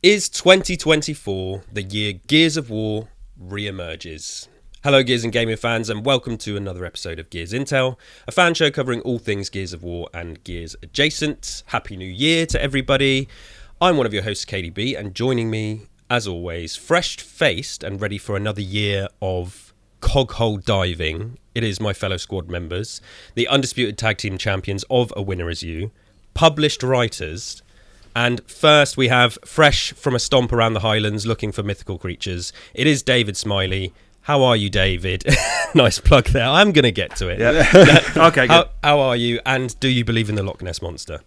Is 2024 the year Gears of War re-emerges? Hello Gears and gaming fans, and welcome to another episode of Gears Intel, a fan show covering all things Gears of War and Gears adjacent. Happy New Year to everybody. I'm one of your hosts, KDB, and joining me, as always, fresh-faced and ready for another year of coghole diving, it is my fellow squad members, the undisputed tag team champions of A Winner Is You, published writers. And first we have, fresh from a stomp around the Highlands looking for mythical creatures, it is David Smiley. How are you, David? Nice plug there. I'm going to get to it. Yeah. Okay, good. How are you? And do you believe in the Loch Ness Monster?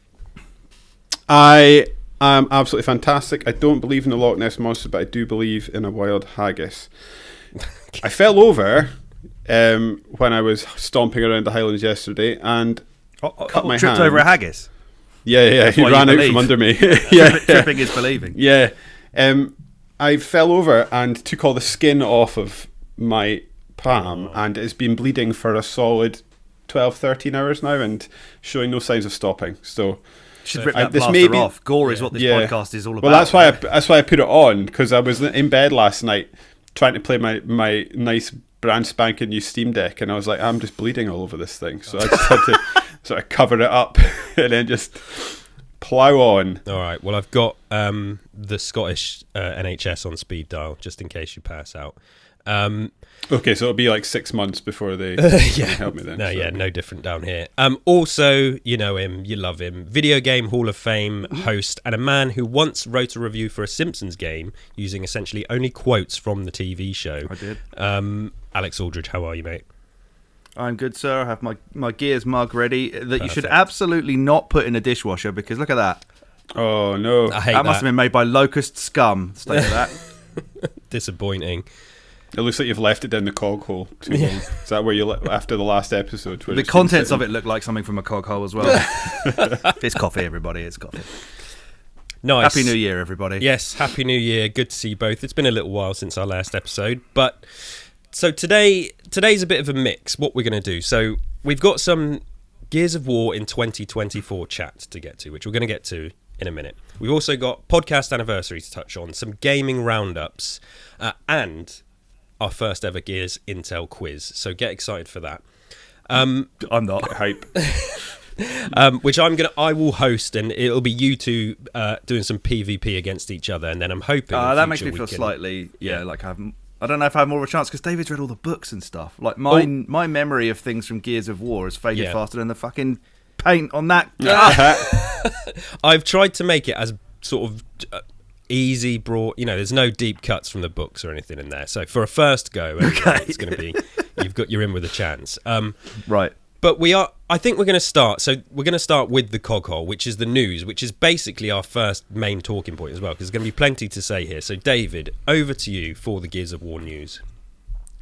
I am absolutely fantastic. I don't believe in the Loch Ness Monster, but I do believe in a wild haggis. I fell over when I was stomping around the Highlands yesterday and cut my hand. Tripped over a haggis? Yeah, he ran out from under me. Tripping is believing. Yeah. I fell over and took all the skin off of my palm, and it's been bleeding for a solid 12, 13 hours now and showing no signs of stopping. So should rip that plaster off. Gore is what this podcast is all about. Well, that's why I put it on, because I was in bed last night trying to play my nice brand spanking new Steam Deck, and I was like, I'm just bleeding all over this thing. So I just had to sort of cover it up and then just plough on. All right. Well, I've got the Scottish NHS on speed dial, just in case you pass out. Okay, so it'll be like 6 months before they help me then. No different down here. Also, you know him, you love him. Video Game Hall of Fame host, and a man who once wrote a review for a Simpsons game using essentially only quotes from the TV show. I did. Alex Aldridge, how are you, mate? I'm good, sir. I have my Gears mug ready that Perfect. You should absolutely not put in a dishwasher, because look at that. Oh, no. I hate that must have been made by locust scum. State of that. Disappointing. It looks like you've left it down the cog hole too long. Is that where you after the last episode? The contents of it look like something from a cog hole as well. It's coffee, everybody. It's coffee. Nice. Happy New Year, everybody. Yes, Happy New Year. Good to see you both. It's been a little while since our last episode, but so today's a bit of a mix. What we're going to do. So we've got some Gears of War in 2024 chat to get to, which we're going to get to in a minute. We've also got podcast anniversary to touch on, some gaming roundups, and our first ever Gears Intel quiz. So get excited for that. I'm not hype. Which I will host, and it'll be you two doing some PvP against each other, and then I'm hoping that makes me feel slightly like I don't know if I have more of a chance, because David's read all the books and stuff. Like my memory of things from Gears of War has faded faster than the fucking paint on that. I've tried to make it as sort of easy, broad. You know, there's no deep cuts from the books or anything in there. So for a first go, it's going to be you're in with a chance. Right. But I think we're going to start. So we're going to start with the coghole, which is the news, which is basically our first main talking point as well, because there's going to be plenty to say here. So David, over to you for the Gears of War news.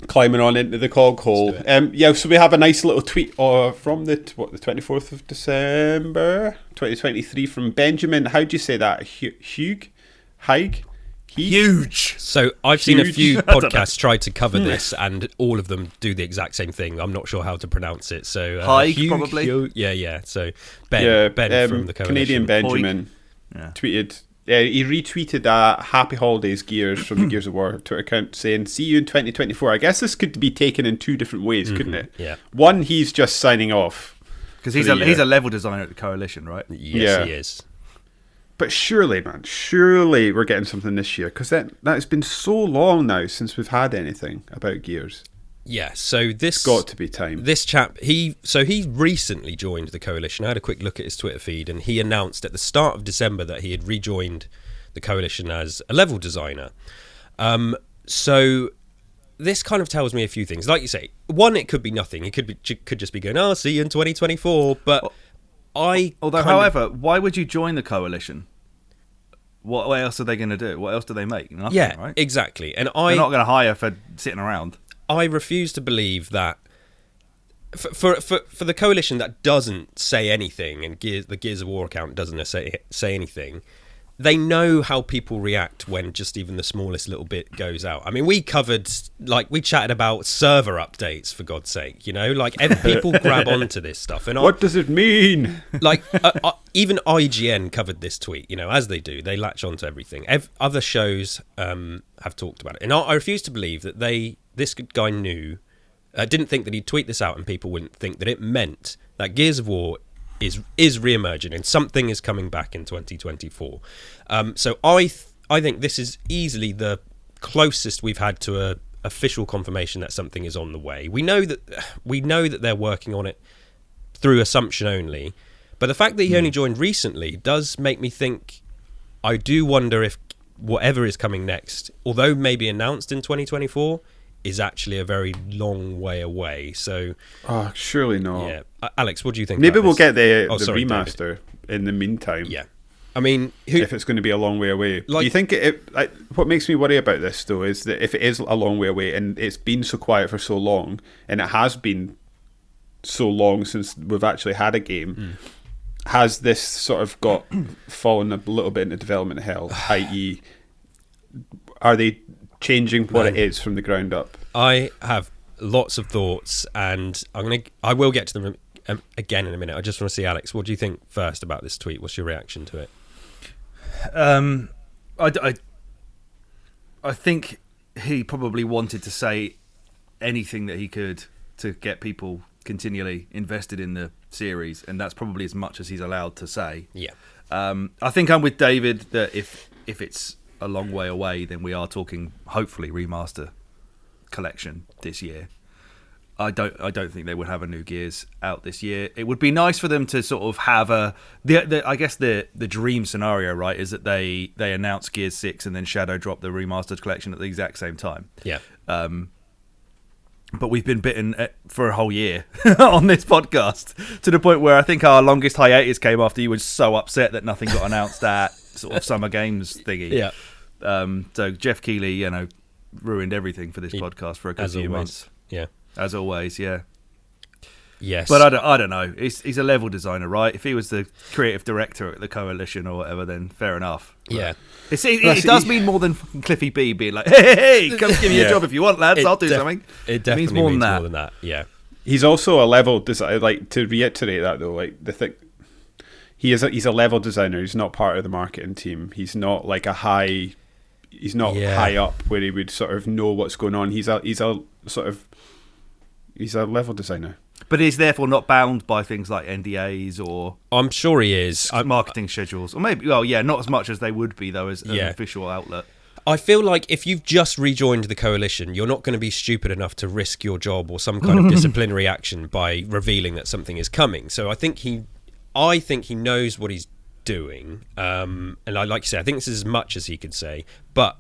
Climbing on into the cog hole. So we have a nice little tweet from the 24th of December 2023 from Benjamin. How do you say that? Huge. So I've seen a few podcasts try to cover this, and all of them do the exact same thing. I'm not sure how to pronounce it. So Haig, probably. Yeah. So Ben from the Coalition. Canadian Benjamin tweeted. He retweeted Happy Holidays Gears from the Gears of War Twitter account, saying, "See you in 2024." I guess this could be taken in two different ways, couldn't it? Yeah. One, he's just signing off, because he's a level designer at the Coalition, right? Yes, he is. But surely we're getting something this year, because that's been so long now since we've had anything about Gears. Yeah, so this got to be time. This chap, he recently joined the Coalition. I had a quick look at his Twitter feed, and he announced at the start of December that he had rejoined the Coalition as a level designer. So this kind of tells me a few things. Like you say, one, it could be nothing. He could just be going, see you in 2024. But however, why would you join the Coalition? What else are they going to do? What else do they make? Nothing, right? Exactly. And they're not going to hire for sitting around. I refuse to believe that for the Coalition that doesn't say anything, and the Gears of War account doesn't say anything, they know how people react when just even the smallest little bit goes out. I mean, we chatted about server updates, for God's sake, like people grab onto this stuff. And what does it mean? Like, even IGN covered this tweet, as they do. They latch onto everything. Other shows have talked about it. And I refuse to believe that this guy didn't think that he'd tweet this out and people wouldn't think that it meant that Gears of War is re-emerging and something is coming back in 2024. So I think this is easily the closest we've had to a official confirmation that something is on the way. We know that they're working on it through assumption only, but the fact that he only joined recently does make me think. I do wonder if whatever is coming next, although maybe announced in 2024, is actually a very long way away. So, surely not. Yeah, Alex, what do you think? Maybe we'll get the remaster David. In the meantime. Yeah, I mean, if it's going to be a long way away, do you think what makes me worry about this though is that if it is a long way away and it's been so quiet for so long, and it has been so long since we've actually had a game, has this sort of got fallen a little bit into development hell? I.e., are they changing what it is from the ground up? I have lots of thoughts, and I will get to them again in a minute. I just want to see, Alex, what do you think first about this tweet? What's your reaction to it? I think he probably wanted to say anything that he could to get people continually invested in the series, and that's probably as much as he's allowed to say. Yeah. I think I'm with David that if it's a long way away, then we are talking hopefully remaster collection this year. I don't think they would have a new Gears out this year. It would be nice for them to sort of have I guess the dream scenario, right, is that they announce Gears 6 and then Shadow drop the remastered collection at the exact same time. Yeah. But we've been bitten for a whole year on this podcast, to the point where I think our longest hiatus came after you were so upset that nothing got announced at sort of Summer Games thingy. Yeah. So Jeff Keighley, ruined everything for this podcast for a good few months. Yeah. As always, yeah. Yes. But I don't know. He's a level designer, right? If he was the creative director at the Coalition or whatever, then fair enough. But yeah. It does mean more than Cliffy B being like, hey, come give me a job if you want, lads. I'll do something. It definitely means more than that. Yeah. He's also a level designer. Like, to reiterate that though, like the thing, he's a level designer. He's not part of the marketing team. He's not like he's not high up where he would sort of know what's going on. He's a level designer. But he's therefore not bound by things like NDAs or... I'm sure he is. Marketing schedules. Or maybe, not as much as they would be, though, as an official outlet. I feel like if you've just rejoined the Coalition, you're not going to be stupid enough to risk your job or some kind of disciplinary action by revealing that something is coming. So I think he knows what he's doing. And like you say, I think this is as much as he could say. But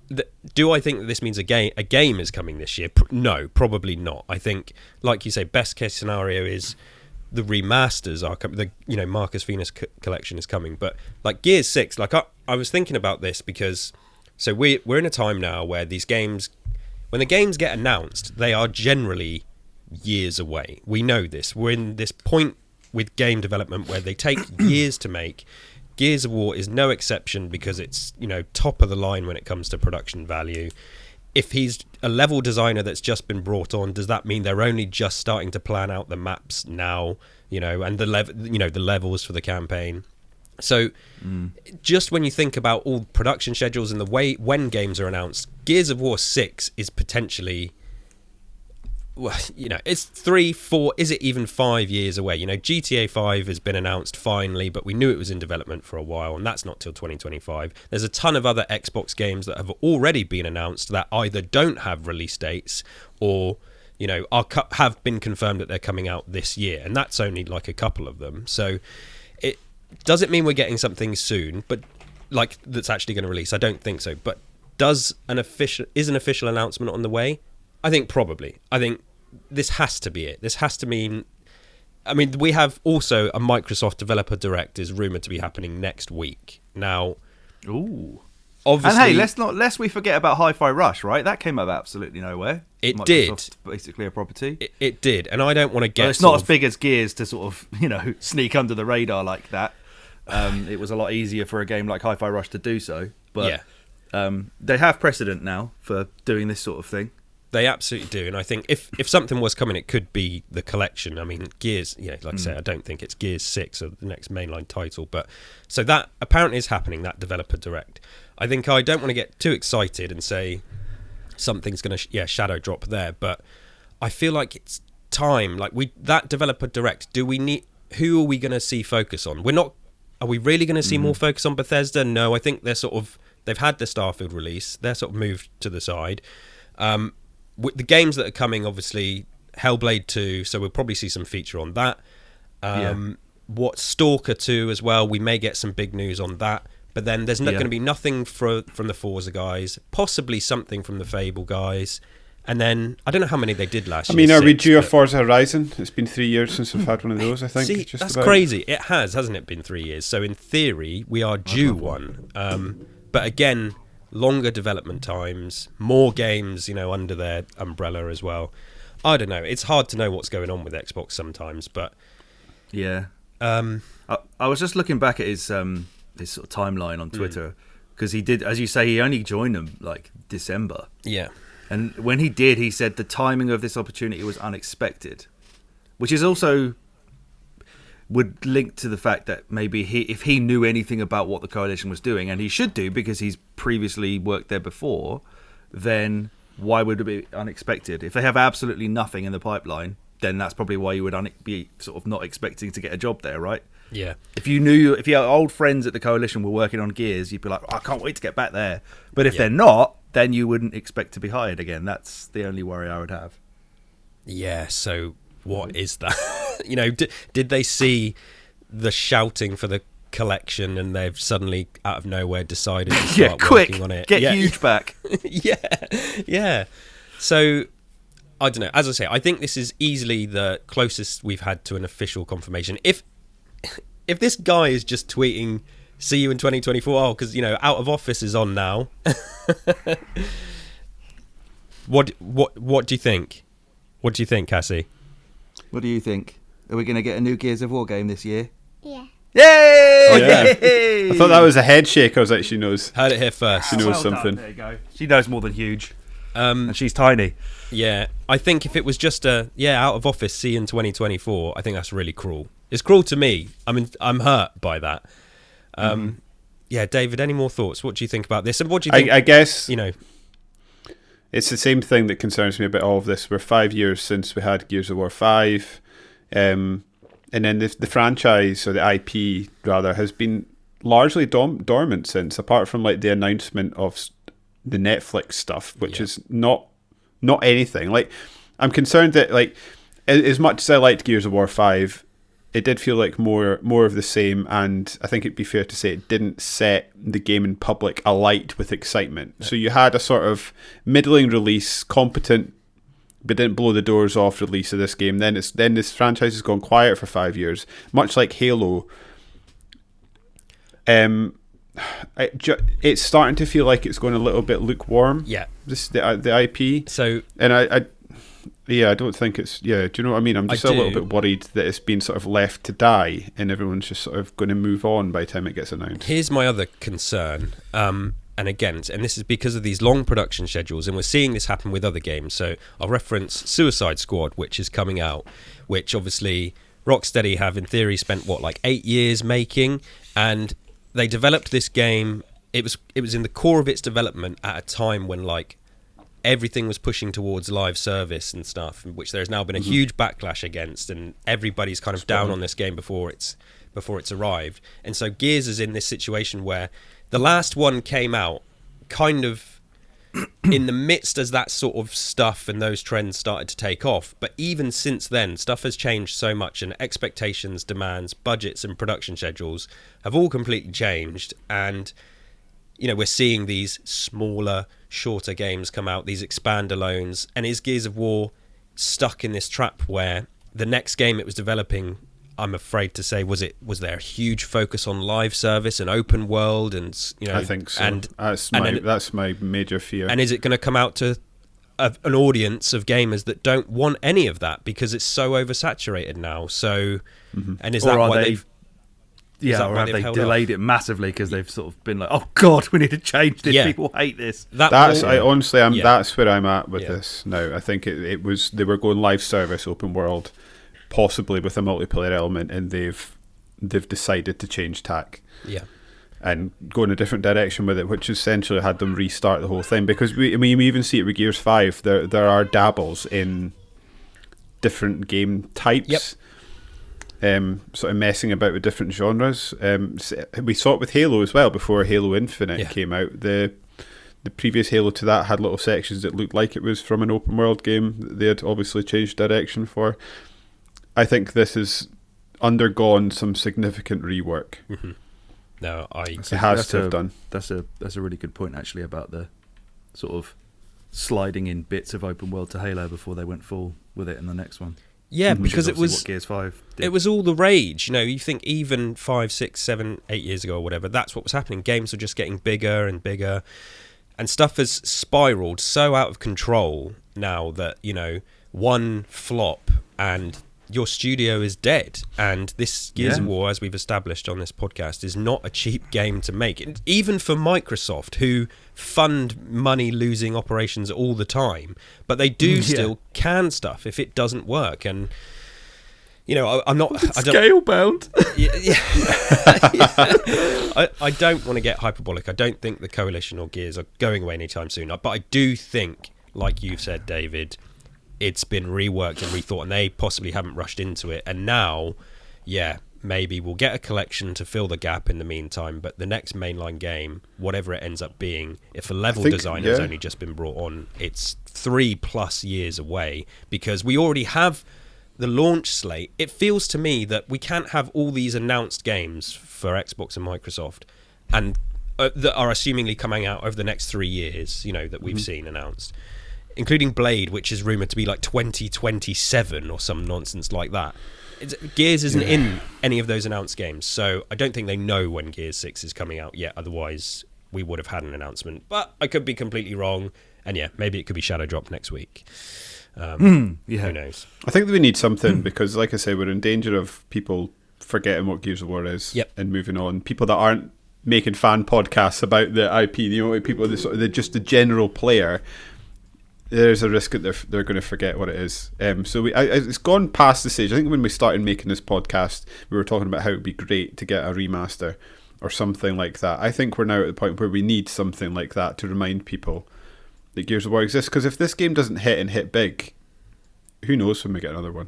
do I think that this means a game is coming this year? No, probably not. I think, like you say, best case scenario is the remasters are coming. The Marcus Venus collection is coming. But like Gears 6, like I was thinking about this because so we're in a time now where these games, when the games get announced, they are generally years away. We know this. We're in this point with game development where they take years to make. Gears of War is no exception because it's, top of the line when it comes to production value. If he's a level designer that's just been brought on, does that mean they're only just starting to plan out the maps now, and the levels for the campaign? So just when you think about all production schedules and the way when games are announced, Gears of War 6 is potentially, it's 3, 4, is it even 5 years away? GTA 5 has been announced finally, but we knew it was in development for a while, and that's not till 2025. There's a ton of other Xbox games that have already been announced that either don't have release dates or, have been confirmed that they're coming out this year, and that's only like a couple of them. So it doesn't mean we're getting something soon, but like that's actually going to release. I don't think so. But is an official announcement on the way? I think probably. I think this has to be it. This has to mean... I mean, we have also a Microsoft Developer Direct is rumoured to be happening next week. Now... Ooh. Obviously... And hey, lest we forget about Hi-Fi Rush, right? That came out of absolutely nowhere. It Microsoft's did. Basically a property. It did. And I don't want to get... Well, it's not as big as Gears to sort of, sneak under the radar like that. it was a lot easier for a game like Hi-Fi Rush to do so. But Yeah. they have precedent now for doing this sort of thing. They absolutely do, and I think if something was coming, it could be the collection. I mean, Gears, like I say, I don't think it's Gears 6 or the next mainline title, but so that apparently is happening, that developer direct. I think I don't want to get too excited and say something's going to shadow drop there, but I feel like it's time. Like that developer direct, who are we going to see focus on? Are we really going to see more focus on Bethesda? No, I think they've had the Starfield release, they're sort of moved to the side. With the games that are coming, obviously Hellblade 2, so we'll probably see some feature on that. What Stalker 2 as well, we may get some big news on that, but then there's not going to be nothing from the Forza guys, possibly something from the Fable guys, and then I don't know how many they did last year. I mean, are we due a Forza Horizon? It's been 3 years since we've had one of those, I think. See, that's crazy. It hasn't it been 3 years? So in theory, we are due one. But again, longer development times, more games, under their umbrella as well. I don't know. It's hard to know what's going on with Xbox sometimes, but yeah. I was just looking back at his sort of timeline on Twitter, because he did, as you say, he only joined them like December. Yeah. And when he did, he said the timing of this opportunity was unexpected, which is also would link to the fact that maybe if he knew anything about what the Coalition was doing, and he should do because he's previously worked there before, then why would it be unexpected? If they have absolutely nothing in the pipeline, then that's probably why you would be sort of not expecting to get a job there, right? Yeah. If your old friends at the Coalition were working on Gears, you'd be like, I can't wait to get back there. But if they're not, then you wouldn't expect to be hired again. That's the only worry I would have. Yeah, so what is that? Did they see the shouting for the collection and they've suddenly out of nowhere decided to start working on it? Get Huge back. Yeah. So I don't know. As I say, I think this is easily the closest we've had to an official confirmation. If this guy is just tweeting, "See you in 2024," because Out of Office is on now. What do you think? What do you think, Cassie? What do you think? Are we going to get a new Gears of War game this year? Yeah. Yay! Oh, yeah. I thought that was a head shake. I was like, she knows. Heard it here first. She knows something. There you go. She knows more than Huge. And she's tiny. Yeah, I think if it was just Out of Office, see you in 2024, I think that's really cruel. It's cruel to me. I mean, I'm hurt by that. Yeah, David, any more thoughts? What do you think about this? And what do you think? I guess it's the same thing that concerns me about all of this. We're 5 years since we had Gears of War 5, and then the franchise, or the IP rather, has been largely dormant since, apart from like the announcement of the Netflix stuff, which is not anything. Like, I'm concerned that, like, as much as I liked Gears of War 5, it did feel like more of the same, and I think it'd be fair to say it didn't set the gaming public alight with excitement. Yeah. So you had a sort of middling release, competent, but didn't blow the doors off release of this game. Then this franchise has gone quiet for 5 years, much like Halo. It's starting to feel like it's going a little bit lukewarm. Yeah, the IP. So, and I don't think it's. Yeah, do you know what I mean? I'm just a little bit worried that it's been sort of left to die, and everyone's just sort of going to move on by the time it gets announced. Here's my other concern, and again, and this is because of these long production schedules, and we're seeing this happen with other games. So I'll reference Suicide Squad, which is coming out, which obviously Rocksteady have in theory spent 8 years making, and they developed this game. It was in the core of its development at a time when everything was pushing towards live service and stuff, which there's now been a huge backlash against, and everybody's kind of down on this game before it's arrived. And so Gears is in this situation where the last one came out kind of in the midst as that sort of stuff and those trends started to take off. But even since then, stuff has changed so much, and expectations, demands, budgets and production schedules have all completely changed. And we're seeing these smaller, shorter games come out, these expand-alones, and is Gears of War stuck in this trap where the next game it was developing, I'm afraid to say, was there a huge focus on live service and open world, and I think so. And that's my major fear. And is it going to come out to an audience of gamers that don't want any of that because it's so oversaturated now? So, and is that why Yeah, that or why have they've they held delayed it massively because they've sort of been like, oh God, we need to change this. Yeah. People hate this. That's war- I honestly Yeah. that's where I'm at with Yeah. this now. I think it was they were going live service open world, possibly with a multiplayer element, and they've decided to change tack yeah. and go in a different direction with it, which essentially had them restart the whole thing. Because we even see it with Gears 5. There are dabbles in different game types. Sort of messing about with different genres. We saw it with Halo as well before Halo Infinite came out. The previous Halo to that had little sections that looked like it was from an open world game that they had obviously changed direction for. I think this has undergone some significant rework. No, It has to have done. That's a really good point actually about the sort of sliding in bits of open world to Halo before they went full with it in the next one. Yeah, Which because is it obviously was what Gears 5 did. it was all the rage. You know, you think even 5, 6, 7, 8 years ago or whatever, that's what was happening. Games were just getting bigger and bigger, and stuff has spiraled so out of control now that, you know, one flop and your studio is dead. And this Gears of War, as we've established on this podcast, is not a cheap game to make. And even for Microsoft, who fund money-losing operations all the time, but they do still can stuff if it doesn't work. And, you know, I'm not... I don't, scale bound. I don't want to get hyperbolic. I don't think the Coalition or Gears are going away anytime soon. But I do think, like you've said, David, it's been reworked and rethought, and they possibly haven't rushed into it. And now, maybe we'll get a collection to fill the gap in the meantime. But the next mainline game, whatever it ends up being, if a level design has only just been brought on, it's 3+ years away, because we already have the launch slate. It feels to me that we can't have all these announced games for Xbox and Microsoft, and that are assumingly coming out over the next 3 years, you know, that we've seen announced, including Blade, which is rumoured to be like 2027 or some nonsense like that. Gears isn't in any of those announced games, so I don't think they know when Gears 6 is coming out yet. Otherwise, we would have had an announcement. But I could be completely wrong, and maybe it could be shadow dropped next week. Who knows? I think that we need something because, like I say, we're in danger of people forgetting what Gears of War is and moving on. People that aren't making fan podcasts about the IP, you know, people that sort of just the general player. There's a risk that they're going to forget what it is. So it's gone past the stage. I think when we started making this podcast, we were talking about how it would be great to get a remaster or something like that. I think we're now at the point where we need something like that to remind people that Gears of War exists. Because if this game doesn't hit big, who knows when we get another one?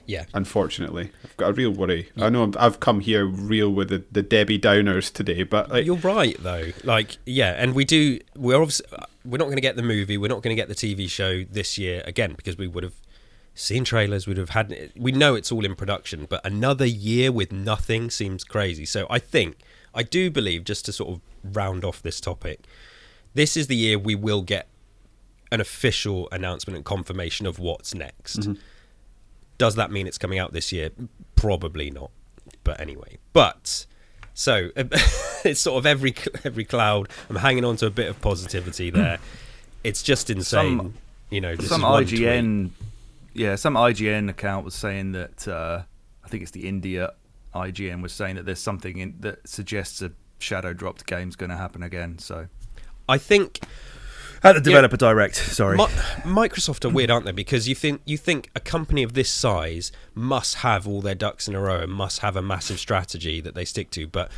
Yeah. Unfortunately, I've got a real worry. I know I've come here real with the Debbie Downers today, but like, you're right though. Like, and we're obviously we're not going to get the movie, we're not going to get the TV show this year again, because we would have seen trailers, we know it's all in production, but another year with nothing seems crazy. So I do believe, just to sort of round off this topic, this is the year we will get an official announcement and confirmation of what's next. Does that mean it's coming out this year? Probably not. But anyway. So it's sort of every cloud. I'm hanging on to a bit of positivity there. It's just insane. Some IGN, some IGN account was saying that I think it's the India IGN was saying that there's something that suggests a shadow dropped game's going to happen again. So I think. At the developer direct, sorry. Microsoft are weird, aren't they? Because you think a company of this size must have all their ducks in a row and must have a massive strategy that they stick to, but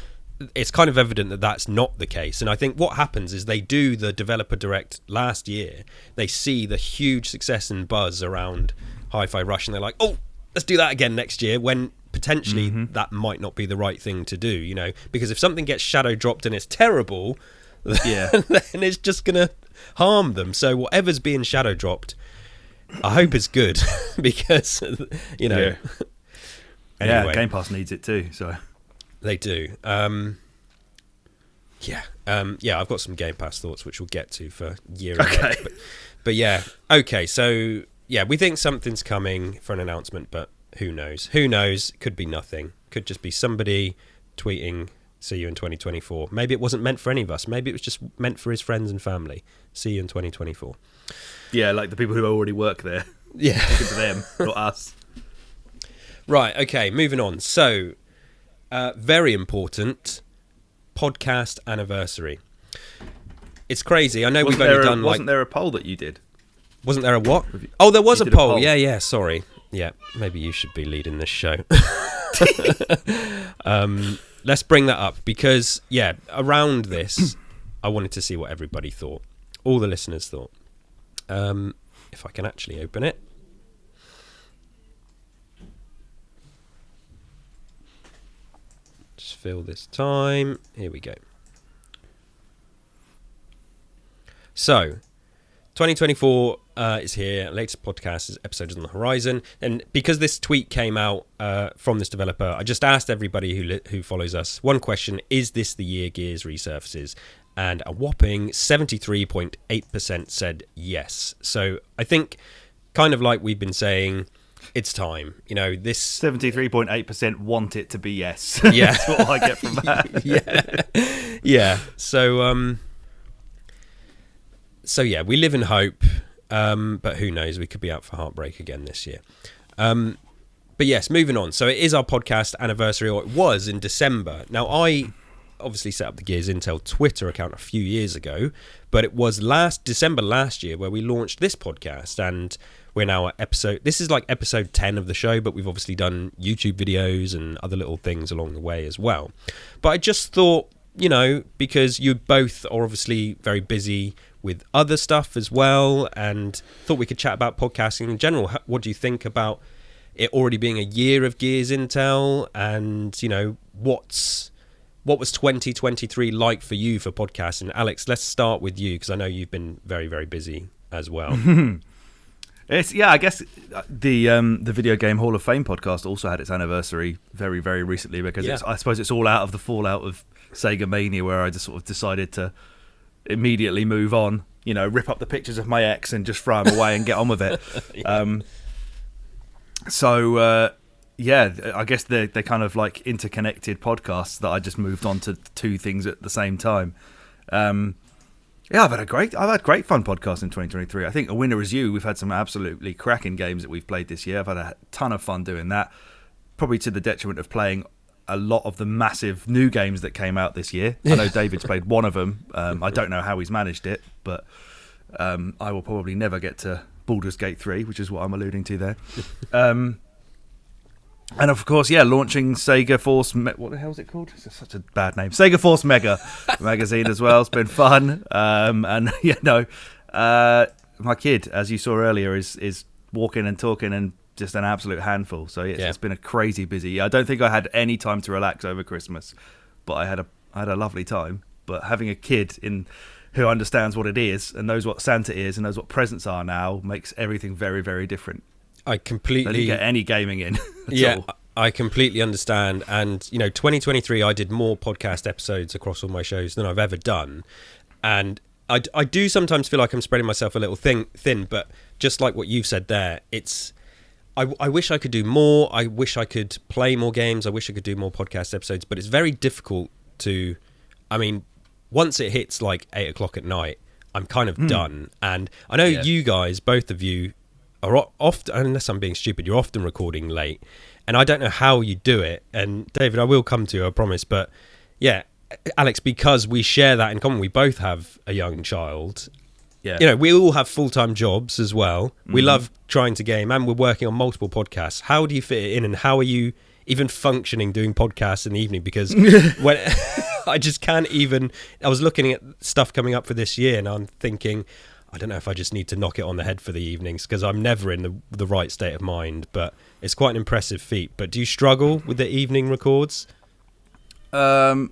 it's kind of evident that that's not the case. And I think what happens is they do the developer direct last year, they see the huge success and buzz around Hi-Fi Rush, and they're like, oh, let's do that again next year, when potentially that might not be the right thing to do, you know? Because if something gets shadow dropped and it's terrible, then it's just going to harm them. So whatever's being shadow dropped, I hope it's good, because anyway. Game Pass needs it too, so they do. I've got some Game Pass thoughts which we'll get to for year ahead. But so we think something's coming for an announcement, but who knows? Could be nothing. Could just be somebody tweeting, see you in 2024. Maybe it wasn't meant for any of us. Maybe it was just meant for his friends and family. See you in 2024. Yeah, like the people who already work there. Yeah. Talking to them, not us. Right, okay, moving on. So, Very important podcast anniversary. It's crazy. I know we've only done Wasn't there a poll that you did? Wasn't there a what? Oh, there was a did a poll. poll. Yeah. Sorry. Yeah, maybe you should be leading this show. Let's bring that up because, around this, I wanted to see what everybody thought. All the listeners thought. If I can actually open it. Just fill this time. Here we go. So, 2024 is here. Latest podcast is episodes on the horizon. And because this tweet came out from this developer, I just asked everybody who follows us one question: is this the year Gears resurfaces? And a whopping 73.8% said yes. So I think, kind of like we've been saying, it's time. You know, this 73.8% want it to be yes. Yeah. That's what I get from that. Yeah. So yeah, we live in hope, but who knows? We could be out for heartbreak again this year. But yes, moving on. So it is our podcast anniversary, or it was in December. Now, I obviously set up the Gears Intel Twitter account a few years ago, but it was December last year where we launched this podcast, and we're now at this is like episode 10 of the show, but we've obviously done YouTube videos and other little things along the way as well. But I just thought, you know, because you both are obviously very busy with other stuff as well, and thought we could chat about podcasting in general. What do you think about it already being a year of Gears Intel, and, you know, what was 2023 like for you for podcasting? Alex, let's start with you, because I know you've been very, very busy as well. I guess the Video Game Hall of Fame podcast also had its anniversary very, very recently, because I suppose it's all out of the fallout of Sega Mania, where I just sort of decided to immediately move on, you know, rip up the pictures of my ex and just throw them away and get on with it. I guess they're kind of like interconnected podcasts that I just moved on to two things at the same time. I've had great fun podcasts in 2023. I think A Winner Is You. We've had some absolutely cracking games that we've played this year. I've had a ton of fun doing that, probably to the detriment of playing a lot of the massive new games that came out this year. I know David's played one of them. I don't know how he's managed it, but I will probably never get to Baldur's Gate 3, which is what I'm alluding to there. And of course, launching Sega Force. What the hell is it called? It's such a bad name. Sega Force Mega magazine as well. It's been fun. And my kid, as you saw earlier, is walking and talking and just an absolute handful. So it's been a crazy busy year. I don't think I had any time to relax over Christmas, but I had a lovely time. But having a kid who understands what it is and knows what Santa is and knows what presents are now makes everything very, very different. I completely don't get any gaming in. All. I completely understand. And, you know, 2023, I did more podcast episodes across all my shows than I've ever done. And I do sometimes feel like I'm spreading myself a little thin, but just like what you've said there, I wish I could do more. I wish I could play more games. I wish I could do more podcast episodes, but it's very difficult to, I mean, once it hits like 8 o'clock at night, I'm kind of done. And I know you guys, both of you, are often, unless I'm being stupid, you're often recording late, and I don't know how you do it. And David, I will come to you, I promise. But yeah, Alex, because we share that in common, we both have a young child. Yeah, you know, we all have full-time jobs as well. We love trying to game, and we're working on multiple podcasts. How do you fit it in, and how are you even functioning doing podcasts in the evening? Because when I just can't even. I was looking at stuff coming up for this year, and I'm thinking, I don't know if I just need to knock it on the head for the evenings, because I'm never in the right state of mind. But it's quite an impressive feat. But do you struggle with the evening records? I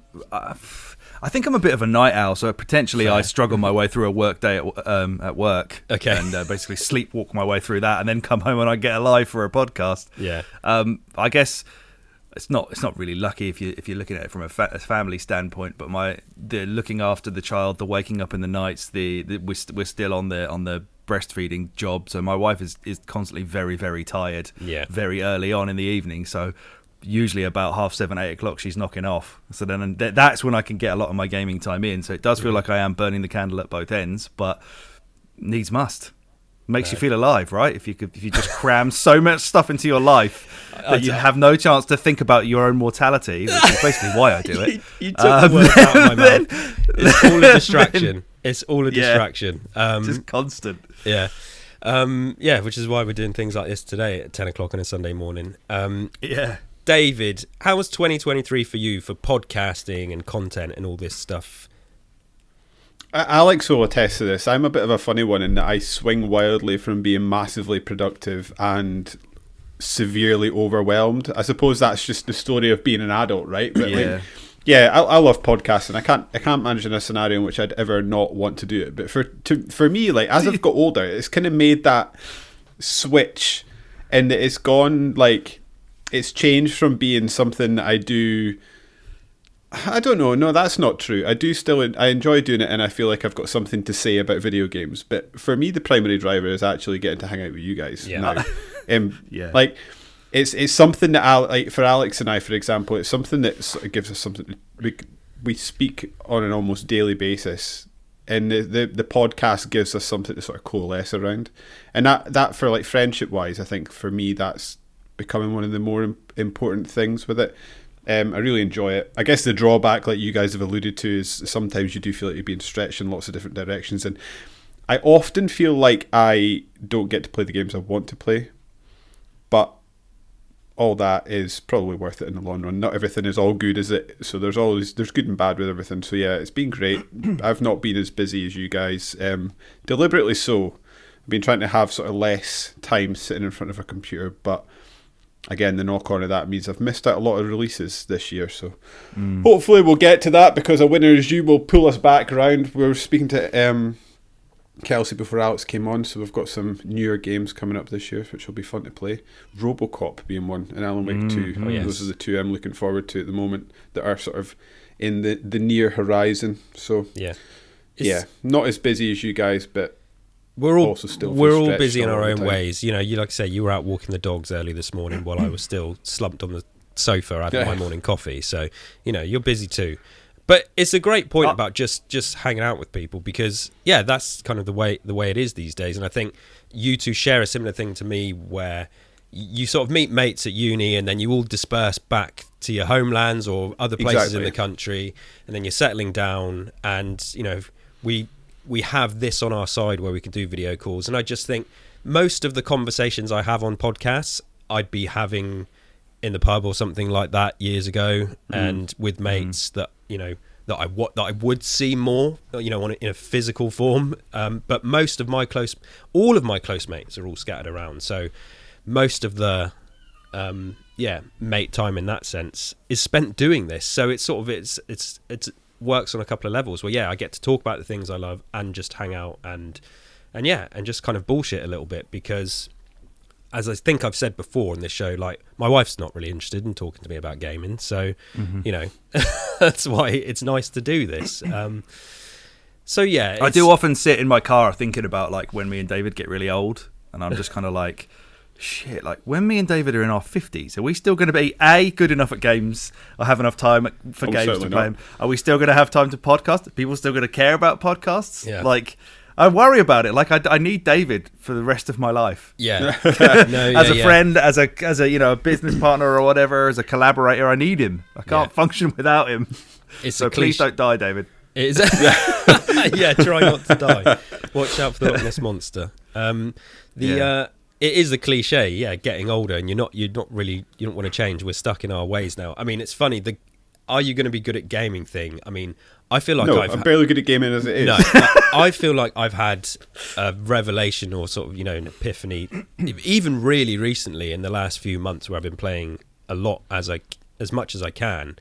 think I'm a bit of a night owl, so potentially I struggle my way through a work day at work, and basically sleepwalk my way through that, and then come home and I get alive for a podcast. Yeah. I guess it's not really lucky if you're looking at it from a family standpoint, but the looking after the child, the waking up in the nights, we're still on the breastfeeding job, so my wife is constantly very, very tired, very early on in the evening, so usually about 7:30, 8 o'clock she's knocking off, so then that's when I can get a lot of my gaming time in. So it does feel like I am burning the candle at both ends, but needs must. Makes you feel alive, right? If you just cram so much stuff into your life that you have no chance to think about your own mortality, which is basically why I do it. You took the words out of my mouth. It's all a distraction. It's all a distraction. Just constant. Yeah. Which is why we're doing things like this today at 10 o'clock on a Sunday morning. David, how was 2023 for you for podcasting and content and all this stuff? Alex will attest to this. I'm a bit of a funny one in that I swing wildly from being massively productive and severely overwhelmed. I suppose that's just the story of being an adult, right? But I love podcasting. I can't imagine a scenario in which I'd ever not want to do it. But for me, like as I've got older, it's kind of made that switch, and it's gone like it's changed from being something that I do. I don't know. No, that's not true. I enjoy doing it, and I feel like I've got something to say about video games. But for me, the primary driver is actually getting to hang out with you guys now. Like it's something that for Alex and I, for example, it's something that sort of gives us something. We speak on an almost daily basis, and the podcast gives us something to sort of coalesce around. And that for like friendship wise, I think for me that's becoming one of the more important things with it. I really enjoy it. I guess the drawback, like you guys have alluded to, is sometimes you do feel like you're being stretched in lots of different directions, and I often feel like I don't get to play the games I want to play, but all that is probably worth it in the long run. Not everything is all good, is it? So there's good and bad with everything. So yeah, it's been great. I've not been as busy as you guys, deliberately so. I've been trying to have sort of less time sitting in front of a computer, but again, the knock-on of that means I've missed out a lot of releases this year, so hopefully we'll get to that, because a winner as you will pull us back around. We were speaking to Kelsey before Alex came on, so we've got some newer games coming up this year, which will be fun to play. Robocop being one, and Alan Wake 2. Those are the two I'm looking forward to at the moment that are sort of in the near horizon. So not as busy as you guys, but we're all busy in our own ways. You know, you like I say, you were out walking the dogs early this morning while I was still slumped on the sofa having my morning coffee. So, you know, you're busy too. But it's a great point about just hanging out with people, because that's kind of the way it is these days. And I think you two share a similar thing to me, where you sort of meet mates at uni and then you all disperse back to your homelands or other places in the country, and then you're settling down, and you know, we have this on our side where we can do video calls. And I just think most of the conversations I have on podcasts, I'd be having in the pub or something like that years ago, and with mates that, you know, that I would see more, you know, in a physical form. But all of my close mates are all scattered around. So most of the, mate time in that sense is spent doing this. So it's sort of, it's works on a couple of levels where I get to talk about the things I love and just hang out and just kind of bullshit a little bit, because as I think I've said before in this show, like my wife's not really interested in talking to me about gaming, so you know, that's why it's nice to do this. I do often sit in my car thinking about like when me and David get really old, and I'm just kind of like, shit, like when me and David are in our 50s, are we still going to be good enough at games or have enough time for games to play them? Are we still going to have time to podcast? Are people still going to care about podcasts? Like, I worry about it. Like, I need David for the rest of my life. As a friend, as a you know, a business partner or whatever, as a collaborator, I need him. I can't function without him. So please don't die, David. It is. Try not to die. Watch out for the Loch Ness monster. It is the cliche, getting older, and you don't want to change. We're stuck in our ways now. I mean, it's funny, are you going to be good at gaming thing? I mean, I feel like I'm barely good at gaming as it is. No, I feel like I've had a revelation or sort of, you know, an epiphany, even really recently in the last few months, where I've been playing a lot as much as I can.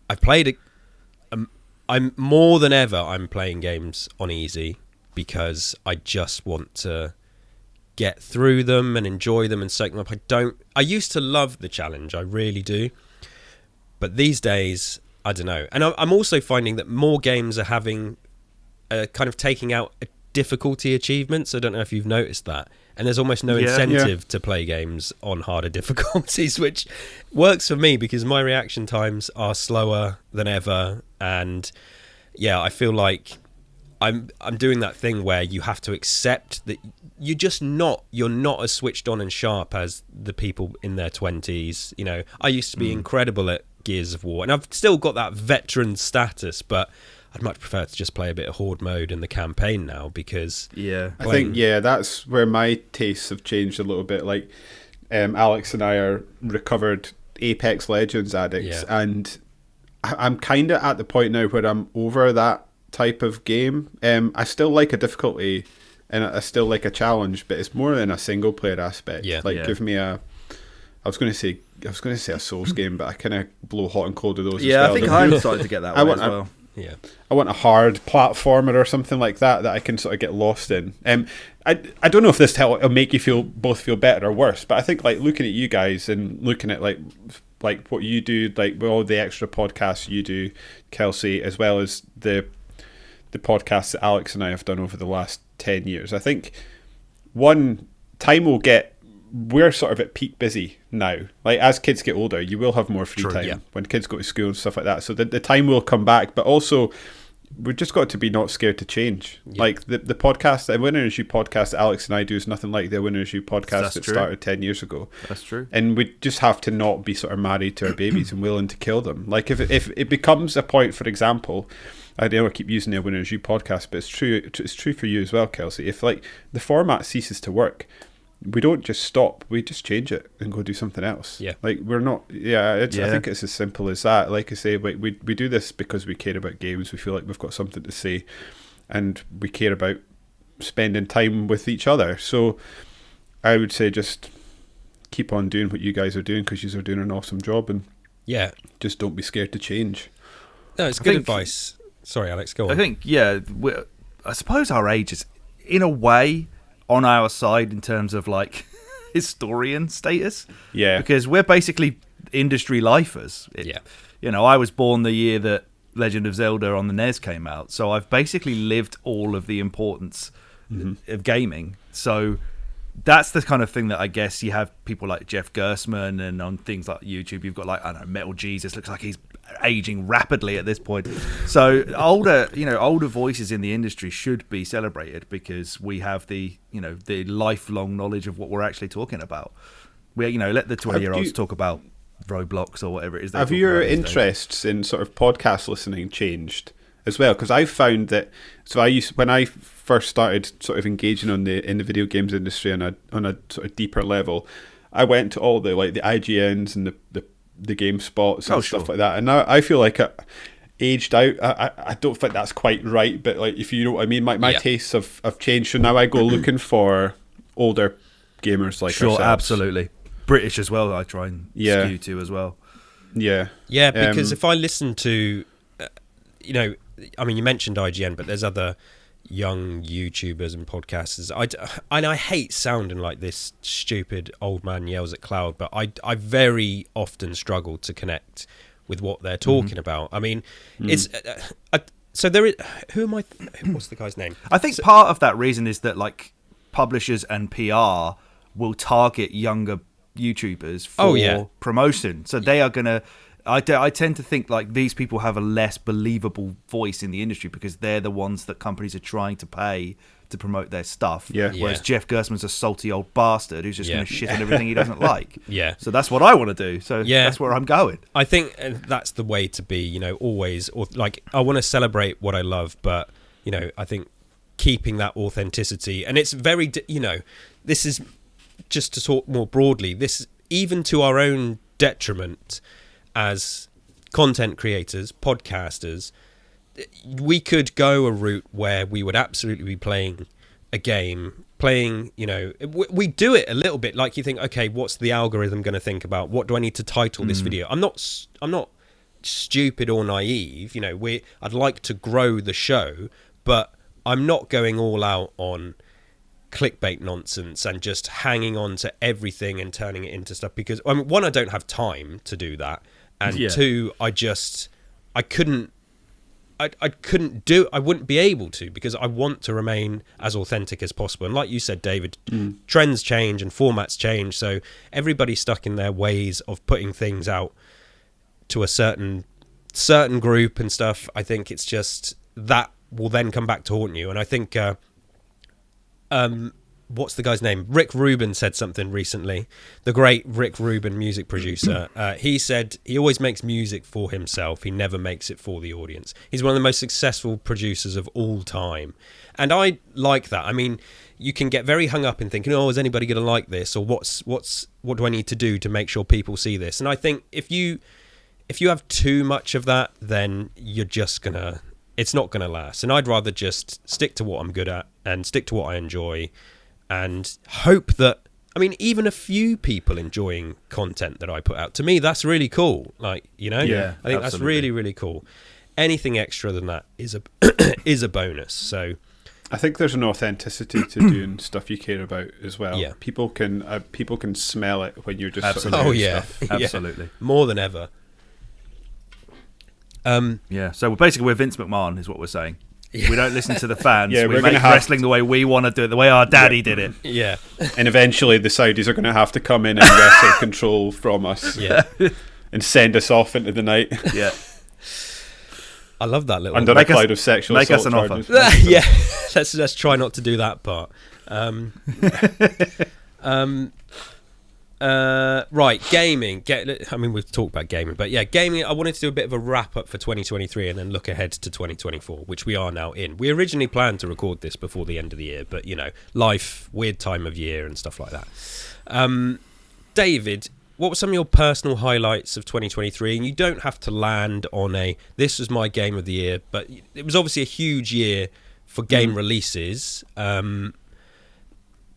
I've played I'm more than ever, I'm playing games on easy, because I just want to get through them and enjoy them and soak them up. I used to love the challenge, I really do, but these days I don't know. And I'm also finding that more games are having kind of taking out difficulty achievements. I don't know if you've noticed that, and there's almost no incentive to play games on harder difficulties, which works for me because my reaction times are slower than ever. And I feel like I'm doing that thing where you have to accept that you're not as switched on and sharp as the people in their 20s. You know, I used to be incredible at Gears of War, and I've still got that veteran status, but I'd much prefer to just play a bit of horde mode in the campaign now, because I think that's where my tastes have changed a little bit. Like Alex and I are recovered Apex Legends addicts, and I'm kind of at the point now where I'm over that type of game. I still like a difficulty and I still like a challenge, but it's more in a single player aspect. Give me a I was going to say a Souls game, but I kind of blow hot and cold of those. Yeah, as well. I think I'm starting to get that way as well. I want a hard platformer or something like that I can sort of get lost in. I don't know if this will make you both feel better or worse, but I think like looking at you guys and looking at like what you do, like with all the extra podcasts you do, Kelsey, as well as the podcasts that Alex and I have done over the last 10 years. I think we're sort of at peak busy now. Like as kids get older, you will have more free time when kids go to school and stuff like that. So the time will come back, but also we've just got to be not scared to change. Like the podcast, the Winner Is You podcast that Alex and I do is nothing like the Winner Is You podcast that started 10 years ago. That's true. And we just have to not be sort of married to our babies and willing to kill them. Like if it becomes a point, for example, I know I keep using the Winner Is You podcast, but it's true for you as well, Kelsey. If like the format ceases to work, we don't just stop, we just change it and go do something else. Like we're not I think it's as simple as that. Like I say, we do this because we care about games. We feel like we've got something to say and we care about spending time with each other. So I would say just keep on doing what you guys are doing, because you are doing an awesome job, and just don't be scared to change. No, it's good advice. Sorry, Alex, go on. I think I suppose our age is in a way on our side in terms of like historian status, because we're basically industry lifers. You know, I was born the year that Legend of Zelda on the NES came out, so I've basically lived all of the importance of gaming. So that's the kind of thing that I guess you have people like Jeff Gersman, and on things like YouTube you've got like, I don't know, Metal Jesus looks like he's aging rapidly at this point. So older voices in the industry should be celebrated, because we have the lifelong knowledge of what we're actually talking about. We let the 20-year-olds talk about Roblox or whatever it is. Have your interests in sort of podcast listening changed as well? Because I've found that, when I first started sort of engaging in the video games industry on a sort of deeper level, I went to all the like the IGNs and the GameSpots and stuff like that, and now I feel like I aged out. I don't think that's quite right, but like, if you know what I mean, my tastes have changed, so now I go looking for older gamers like ourselves. Absolutely. British as well, I try and skew to as well. Because if I listen to I mean, you mentioned IGN, but there's other young YouTubers and podcasters. I hate sounding like this stupid old man yells at cloud, but I very often struggle to connect with what they're talking about. I mean, it's so there is. What's the guy's name? I think part of that reason is that like publishers and PR will target younger YouTubers for promotion, so they are gonna. I tend to think like these people have a less believable voice in the industry, because they're the ones that companies are trying to pay to promote their stuff. Whereas Jeff Gersman's a salty old bastard who's just going to shit on everything he doesn't like. So that's what I want to do. So that's where I'm going. I think that's the way to be. Always, or like, I want to celebrate what I love, but I think keeping that authenticity, and it's very this is just to talk more broadly. This, even to our own detriment as content creators, podcasters, we could go a route where we would absolutely be playing a game, we do it a little bit like, you think, okay, what's the algorithm going to think about? What do I need to title this video? I'm not stupid or naive. I'd like to grow the show, but I'm not going all out on clickbait nonsense and just hanging on to everything and turning it into stuff, because one, I don't have time to do that, and two, I wouldn't be able to, because I want to remain as authentic as possible. And like you said, David, trends change and formats change, so everybody's stuck in their ways of putting things out to a certain group and stuff. I think it's just that will then come back to haunt you. And I think what's the guy's name? Rick Rubin said something recently. The great Rick Rubin, music producer. He said he always makes music for himself. He never makes it for the audience. He's one of the most successful producers of all time. And I like that. I mean, you can get very hung up in thinking, oh, is anybody going to like this? Or what do I need to do to make sure people see this? And I think if you have too much of that, then you're just it's not gonna last. And I'd rather just stick to what I'm good at and stick to what I enjoy, and hope that, I mean, even a few people enjoying content that I put out, to me, that's really cool. Like, you know, Yeah, I think that's absolutely. really, really cool. Anything extra than that is a is a bonus. So I think there's an authenticity to doing stuff you care about as well. Yeah. People can smell it when you're just sort of Absolutely. doing oh yeah, stuff. Yeah. Absolutely. More than ever. Yeah, so basically we're Vince McMahon, is what we're saying. We don't listen to the fans. Yeah, we we're make gonna have wrestling the way we want to do it, the way our daddy did it. Yeah, And eventually the Saudis are going to have to come in and wrestle control from us yeah. and send us off into the night Yeah. I love that little. under a Make us- cloud of sexual make us assault an offer. charges. Yeah, let's try not to do that part. Right, gaming. I mean, we've talked about gaming, but yeah, gaming. I wanted to do a bit of a wrap up for 2023 and then look ahead to 2024, which we are now in. We originally planned to record this before the end of the year, but you know, life, weird time of year, and stuff like that. David, what were some of your personal highlights of 2023? And you don't have to land on this was my game of the year, but it was obviously a huge year for game releases.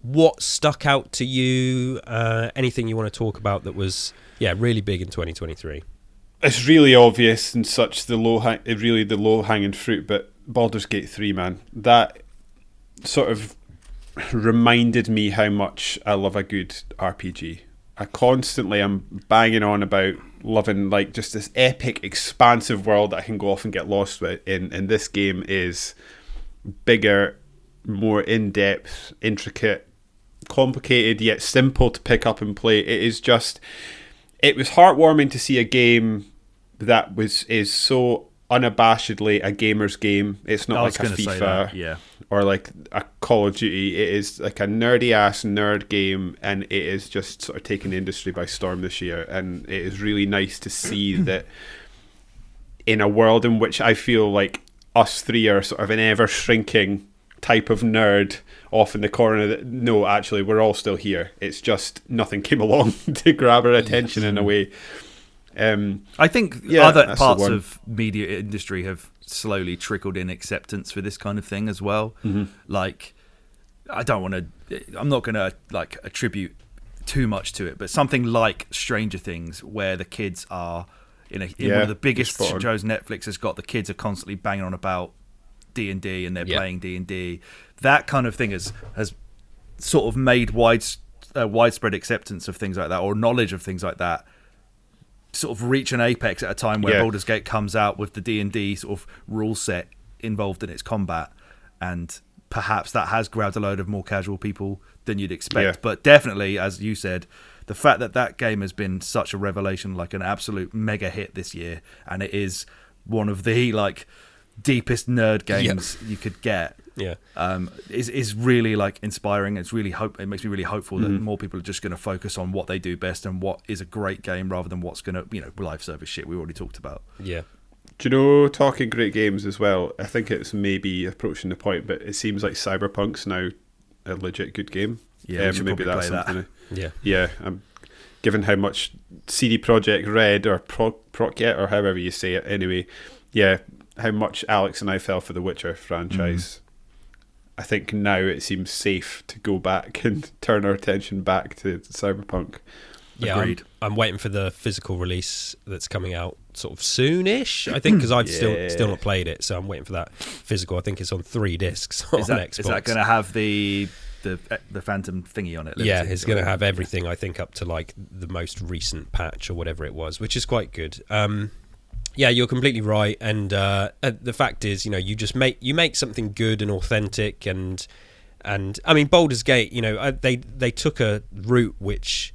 What stuck out to you? Anything you want to talk about that was really big in 2023? It's really obvious and such the low hanging fruit, but Baldur's Gate 3, man, that sort of reminded me how much I love a good RPG. I constantly am banging on about loving like just this epic, expansive world that I can go off and get lost in. And this game is bigger, more in-depth, intricate, complicated yet simple to pick up and play. It was heartwarming to see a game that is so unabashedly a gamer's game. It's not like a FIFA yeah. or like a Call of Duty. It is like a nerdy ass nerd game, and it is just sort of taking the industry by storm this year. And it is really nice to see that in a world in which I feel like us three are sort of an ever shrinking type of nerd off in the corner, that no, actually we're all still here. It's just nothing came along to grab our attention in a way. I think other parts of media industry have slowly trickled in acceptance for this kind of thing as well. Mm-hmm. Like, I'm not going to like attribute too much to it, but something like Stranger Things, where the kids are in one of the biggest shows Netflix has got, the kids are constantly banging on about D&D and they're playing D&D. That kind of thing has sort of made widespread acceptance of things like that, or knowledge of things like that, sort of reach an apex at a time where Baldur's Gate comes out with the D&D sort of rule set involved in its combat, and perhaps that has grabbed a load of more casual people than you'd expect. But definitely, as you said, the fact that game has been such a revelation, like an absolute mega hit this year, and it is one of the like deepest nerd games you could get, is really like inspiring. It makes me really hopeful that more people are just going to focus on what they do best and what is a great game, rather than what's going to, live service shit we already talked about. Yeah. Do you know, talking great games as well, I think it's maybe approaching the point, but it seems like Cyberpunk's now a legit good game. Yeah, we should maybe probably that's play something. Yeah. Yeah, given how much CD Projekt Red or Procyet or however you say it, anyway, how much Alex and I fell for the Witcher franchise. I think now it seems safe to go back and turn our attention back to Cyberpunk. Yeah, Agreed. I'm waiting for the physical release that's coming out sort of soonish, I think, because I've still not played it, so I'm waiting for that physical. I think it's on 3 discs on Xbox. Is that going to have the Phantom thingy on it? Yeah, it's going to have everything, I think, up to like the most recent patch or whatever it was, which is quite good. Yeah, you're completely right, and the fact is, you make something good and authentic, and I mean, Baldur's Gate, they took a route which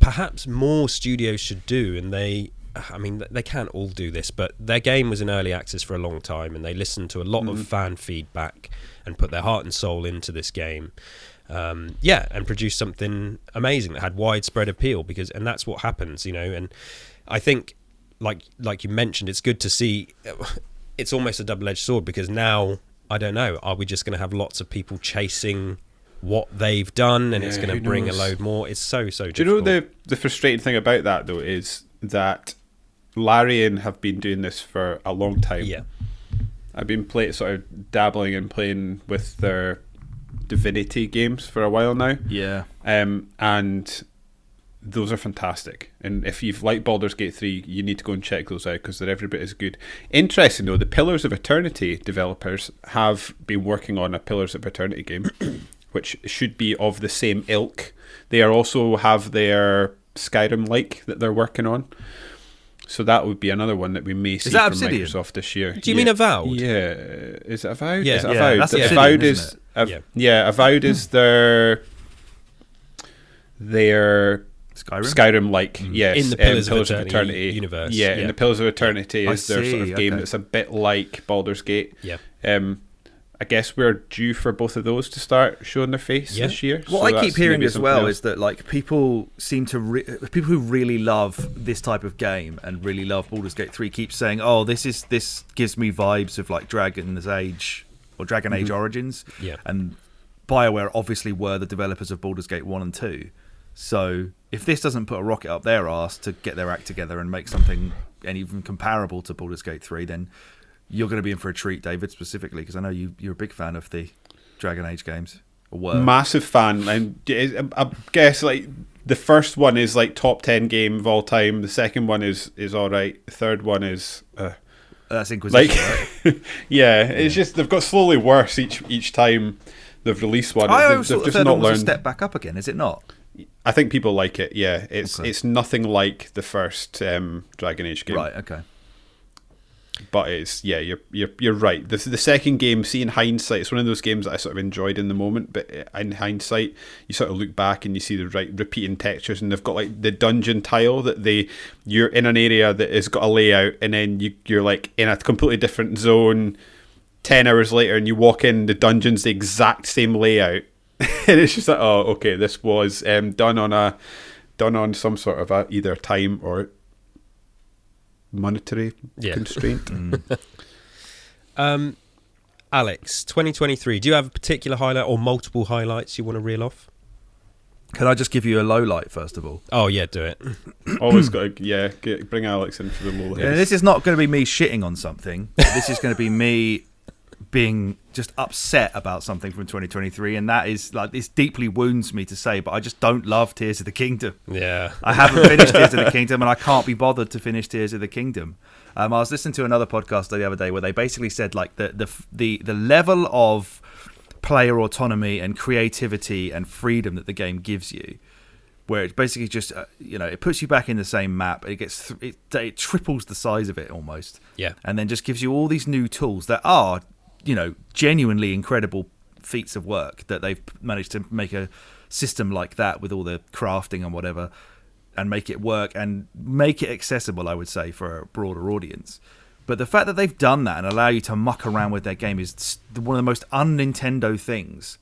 perhaps more studios should do, and they I mean, they can't all do this, but their game was in early access for a long time, and they listened to a lot of fan feedback and put their heart and soul into this game. And produced something amazing that had widespread appeal, and that's what happens, and I think like you mentioned, it's good to see. It's almost a double-edged sword, because now, I don't know, are we just going to have lots of people chasing what they've done, and it's going to bring a load more? It's so difficult. Do you know the frustrating thing about that, though, is that Larian have been doing this for a long time. Yeah, I've been sort of dabbling and playing with their Divinity games for a while now. Yeah. And those are fantastic. And if you've liked Baldur's Gate 3, you need to go and check those out, because they're every bit as good. Interesting, though, the Pillars of Eternity developers have been working on a Pillars of Eternity game, which should be of the same ilk. They also have their Skyrim-like that they're working on. So that would be another one that we may see from Obsidian? Microsoft this year. Do you mean Avowed? Yeah. Is it Avowed? Yeah. Is it Yeah, Avowed? that's Obsidian, Avowed isn't Avowed is their Skyrim-like, yes. In the Pillars of Eternity universe. Yeah, Yeah. in the Pillars of Eternity is their sort of see, game okay. that's a bit like Baldur's Gate. Yeah. I guess we're due for both of those to start showing their face Yeah. this year. What so I keep that's hearing maybe as something well else. is that like people seem to people who really love this type of game and really love Baldur's Gate 3 keep saying, "Oh, this gives me vibes of like Dragon's Age or Dragon Age Origins." Yeah. And BioWare obviously were the developers of Baldur's Gate 1 and 2. So if this doesn't put a rocket up their arse to get their act together and make something even comparable to Baldur's Gate 3, then you're going to be in for a treat, David, specifically, because I know you're a big fan of the Dragon Age games. Or were. Massive fan. And I guess like the first one is like top 10 game of all time. The second one is all right. The third one is That's Inquisition, right? yeah. It's just they've got slowly worse each time they've released one. I They've always thought the just third not one was a learned. step back up again, is it not? I think people like it. Yeah, it's Okay. it's nothing like the first Dragon Age game. Right, okay. But it's you're right. The second game, see in hindsight, it's one of those games that I sort of enjoyed in the moment, but in hindsight, you sort of look back and you see the repeating textures, and they've got like the dungeon tile that you're in an area that has got a layout, and then you're like in a completely different zone 10 hours later, and you walk in, the dungeon's the exact same layout. And it's just like, oh, okay, this was done on some sort of either time or monetary constraint. Alex, 2023. Do you have a particular highlight or multiple highlights you want to reel off? Can I just give you a low light first of all? Oh yeah, do it. Always got to bring Alex in for the low Yeah, lights. this is not going to be me shitting on something. This is going to be me being just upset about something from 2023, and that is like, this deeply wounds me to say, but I just don't love Tears of the Kingdom. Yeah. I haven't finished Tears of the Kingdom, and I can't be bothered to finish Tears of the Kingdom. I was listening to another podcast the other day where they basically said like the level of player autonomy and creativity and freedom that the game gives you, where it basically just it puts you back in the same map. It gets it triples the size of it almost. Yeah. And then just gives you all these new tools that are genuinely incredible feats of work, that they've managed to make a system like that with all the crafting and whatever, and make it work and make it accessible, I would say, for a broader audience. But the fact that they've done that and allow you to muck around with their game is one of the most un-Nintendo things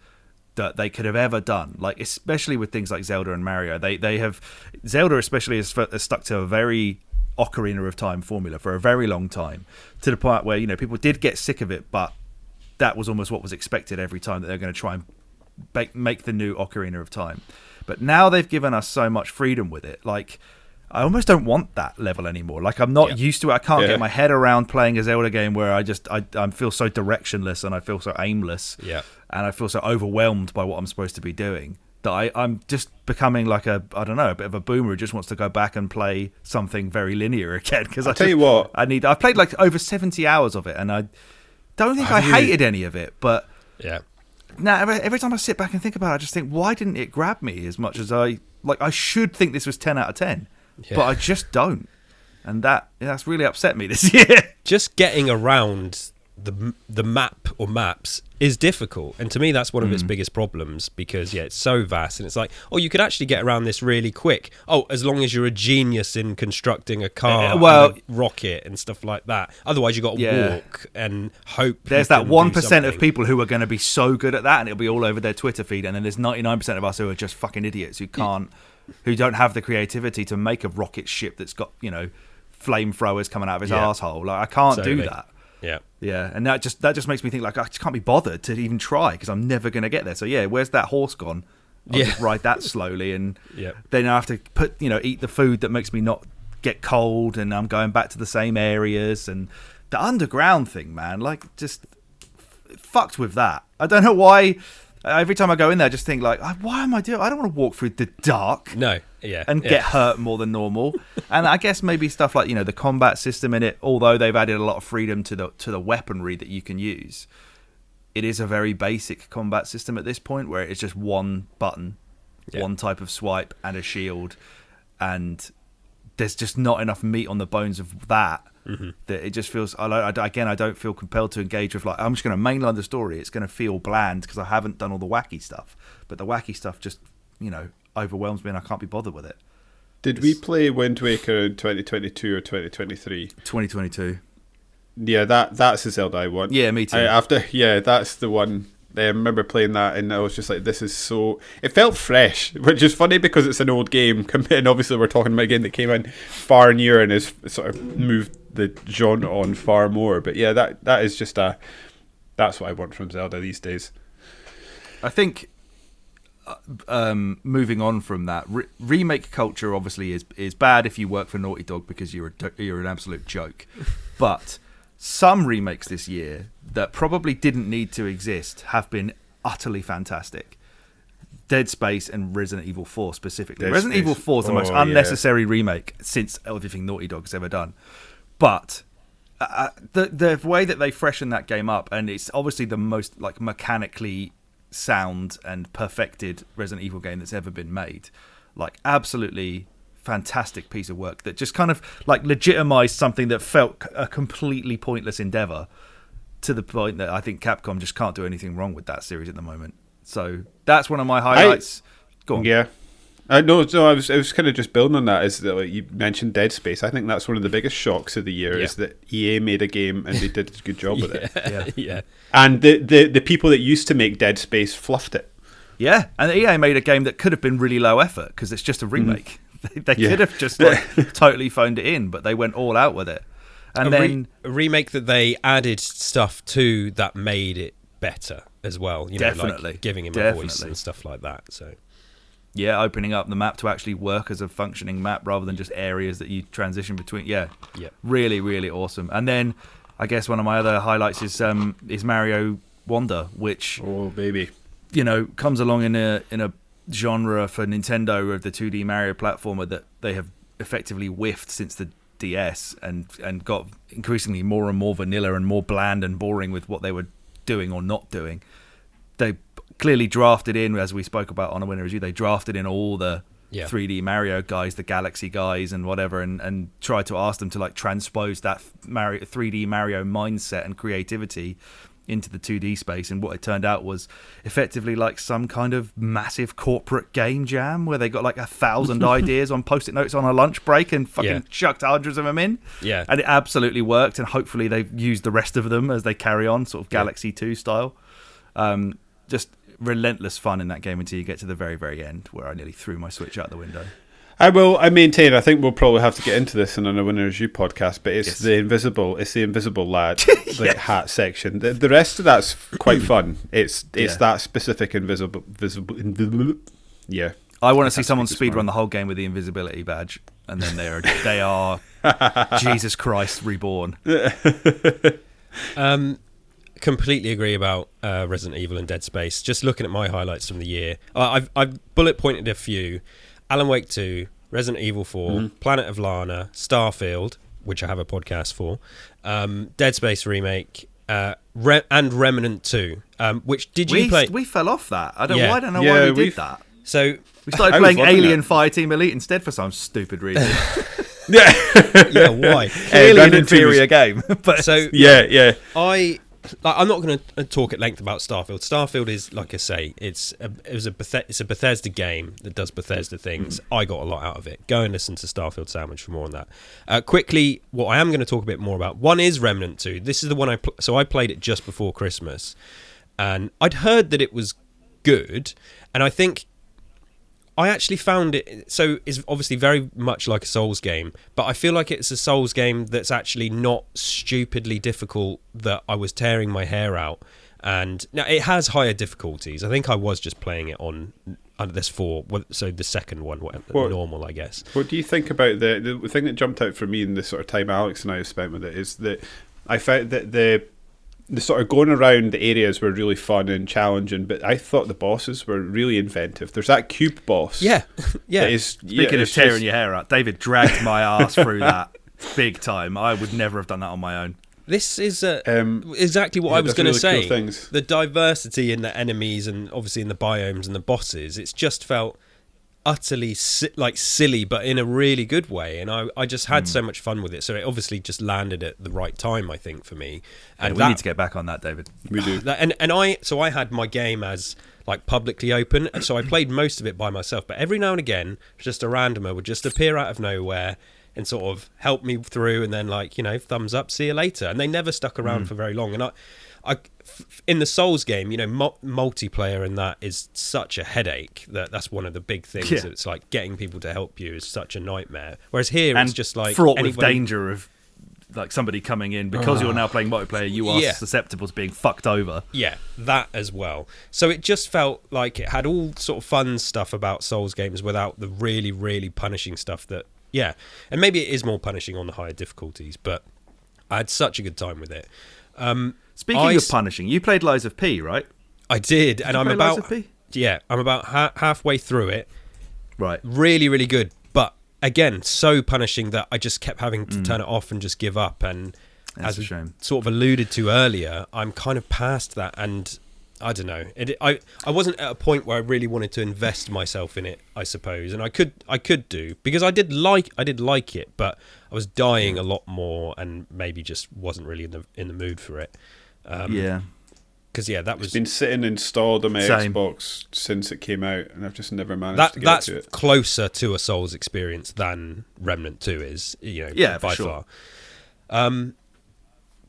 that they could have ever done. Like, especially with things like Zelda and Mario, they have Zelda especially has stuck to a very Ocarina of Time formula for a very long time, to the point where people did get sick of it, but that was almost what was expected every time that they're going to try and make the new Ocarina of Time. But now they've given us so much freedom with it. Like, I almost don't want that level anymore. Like, I'm not used to it. I can't get my head around playing a Zelda game where I feel so directionless and I feel so aimless. Yeah. And I feel so overwhelmed by what I'm supposed to be doing that I'm just becoming like a bit of a boomer who just wants to go back and play something very linear again. Because I'll tell you what, I've played like over 70 hours of it, and I don't think I hated any of it. But Yeah. now every time I sit back and think about it, I just think, why didn't it grab me as much as I should think this was 10 out of 10, but I just don't. And that's really upset me this year. Just getting around the map or maps is difficult, and to me that's one of its biggest problems, because it's so vast, and it's like, oh, you could actually get around this really quick, as long as you're a genius in constructing a car, and a rocket and stuff like that. Otherwise you got to walk and hope. There's that 1% of people who are going to be so good at that, and it'll be all over their Twitter feed, and then there's 99% of us who are just fucking idiots who don't have the creativity to make a rocket ship that's got, flamethrowers coming out of his arsehole. Like, I can't do that. Yeah, and that just makes me think, like, I just can't be bothered to even try, because I'm never going to get there. So where's that horse gone? I'll just ride that slowly, and then I have to eat the food that makes me not get cold, and I'm going back to the same areas. And the underground thing, man, like, just fucked with that. I don't know why. Every time I go in there, I just think, like, why am I doing? I don't want to walk through the dark. And get hurt more than normal. And I guess maybe stuff like, the combat system in it, although they've added a lot of freedom to the weaponry that you can use, it is a very basic combat system at this point, where it's just one button, one type of swipe, and a shield, and there's just not enough meat on the bones of that. That it just feels, I don't feel compelled to engage with, like, I'm just going to mainline the story. It's going to feel bland because I haven't done all the wacky stuff, but the wacky stuff just overwhelms me, and I can't be bothered with it. Did we play Wind Waker in 2022 or 2023? 2022. Yeah, that's the Zelda I want. Yeah, me too. That's the one. I remember playing that, and I was just like, this is so... It felt fresh, which is funny because it's an old game, and obviously we're talking about a game that came in far newer and has sort of moved the genre on far more. But yeah, that is just that's what I want from Zelda these days. I think moving on from that, remake culture obviously is bad if you work for Naughty Dog, because you're an absolute joke. But some remakes this year that probably didn't need to exist have been utterly fantastic. Dead Space and Resident Evil 4 specifically. Resident Evil 4 is the most unnecessary remake since everything Naughty Dog's ever done. But the way that they freshen that game up, and it's obviously the most, like, mechanically sound and perfected Resident Evil game that's ever been made. Like, absolutely fantastic piece of work that just kind of, like, legitimized something that felt a completely pointless endeavor, to the point that I think Capcom just can't do anything wrong with that series at the moment. So that's one of my highlights. Go on. Yeah. I was kind of just building on that. Is that, like, you mentioned Dead Space? I think that's one of the biggest shocks of the year, is that EA made a game and they did a good job with it. Yeah. And the people that used to make Dead Space fluffed it. Yeah, and EA made a game that could have been really low effort because it's just a remake. They could have just totally phoned it in, but they went all out with it. And then a remake that they added stuff to that made it better as well. Definitely. Like giving him a voice and stuff like that. So. Yeah, opening up the map to actually work as a functioning map rather than just areas that you transition between. Yeah. Really, really awesome. And then I guess one of my other highlights is Mario Wonder, which comes along in a genre for Nintendo of the 2D Mario platformer that they have effectively whiffed since the DS, and got increasingly more and more vanilla and more bland and boring with what they were doing or not doing. They clearly drafted in, as we spoke about on a Winner Review, they drafted in all the 3D Mario guys, the Galaxy guys and whatever, and tried to ask them to, like, transpose that 3D Mario mindset and creativity into the 2D space. And what it turned out was effectively like some kind of massive corporate game jam where they got like 1,000 ideas on post-it notes on a lunch break and fucking chucked hundreds of them in. Yeah. And it absolutely worked, and hopefully they've used the rest of them as they carry on, sort of Galaxy 2 style. Just relentless fun in that game until you get to the very, very end, where I nearly threw my Switch out the window. I maintain, I think we'll probably have to get into this in a Winner Review podcast, but it's the invisible lad hat section. The rest of that's quite fun. It's that specific invisible. Yeah. I want to see someone speedrun the whole game with the invisibility badge, and then they are Jesus Christ reborn. Completely agree about Resident Evil and Dead Space. Just looking at my highlights from the year, I've bullet pointed a few. Alan Wake 2, Resident Evil 4, Planet of Lana, Starfield, which I have a podcast for, Dead Space Remake, and Remnant 2. Which did you play? We fell off that. I don't know why we did that. So we started playing Alien Fireteam Elite instead for some stupid reason. Why? Clearly an inferior game. But so yeah. like, I'm not going to talk at length about Starfield. Starfield is, like I say, it's a Bethesda game that does Bethesda things. I got a lot out of it. Go and listen to Starfield Sandwich for more on that. Quickly, what I am going to talk a bit more about. One is Remnant 2. This is the one I played it just before Christmas, and I'd heard that it was good, and I think I actually found it, so it's obviously very much like a Souls game, but I feel like it's a Souls game that's actually not stupidly difficult that I was tearing my hair out. And now it has higher difficulties. I think I was just playing it on this 4, so the second one, normal, I guess. What do you think about the thing that jumped out for me in the sort of time Alex and I have spent with it is that I found that the sort of going around the areas were really fun and challenging, but I thought the bosses were really inventive. There's that cube boss. Yeah. Speaking of tearing your hair out, David dragged my ass through that big time. I would never have done that on my own. This is exactly what I was going to say. Cool the diversity in the enemies and obviously in the biomes and the bosses, it's just felt utterly silly, but in a really good way, and I just had so much fun with it. So it obviously just landed at the right time, I think, for me. And we need to get back on that, David. We do. I had my game as like publicly open, so I played most of it by myself. But every now and again, just a randomer would just appear out of nowhere and sort of help me through, and then thumbs up, see you later. And they never stuck around for very long. And I in the Souls game, multiplayer and that is such a headache. That's one of the big things. Yeah. It's like getting people to help you is such a nightmare. Whereas here, it's just like fraught with danger of like somebody coming in because you're now playing multiplayer. You are susceptible to being fucked over. Yeah, that as well. So it just felt like it had all sort of fun stuff about Souls games without the really, really punishing stuff that. Yeah, and maybe it is more punishing on the higher difficulties, but I had such a good time with it. Speaking of punishing, you played Lies of P, right? I did, and I'm about Lies of P? I'm about halfway through it. Right, really, really good, but again, so punishing that I just kept having to turn it off and just give up. And that's as a shame. Sort of alluded to earlier, I'm kind of past that, and I don't know. I wasn't at a point where I really wanted to invest myself in it, I suppose, and I could do, because I did like it, but I was dying a lot more, and maybe just wasn't really in the mood for it. Because that was it's been sitting installed on my Xbox since it came out, and I've just never managed to get to it. That's closer to a Souls experience than Remnant 2 is, by far.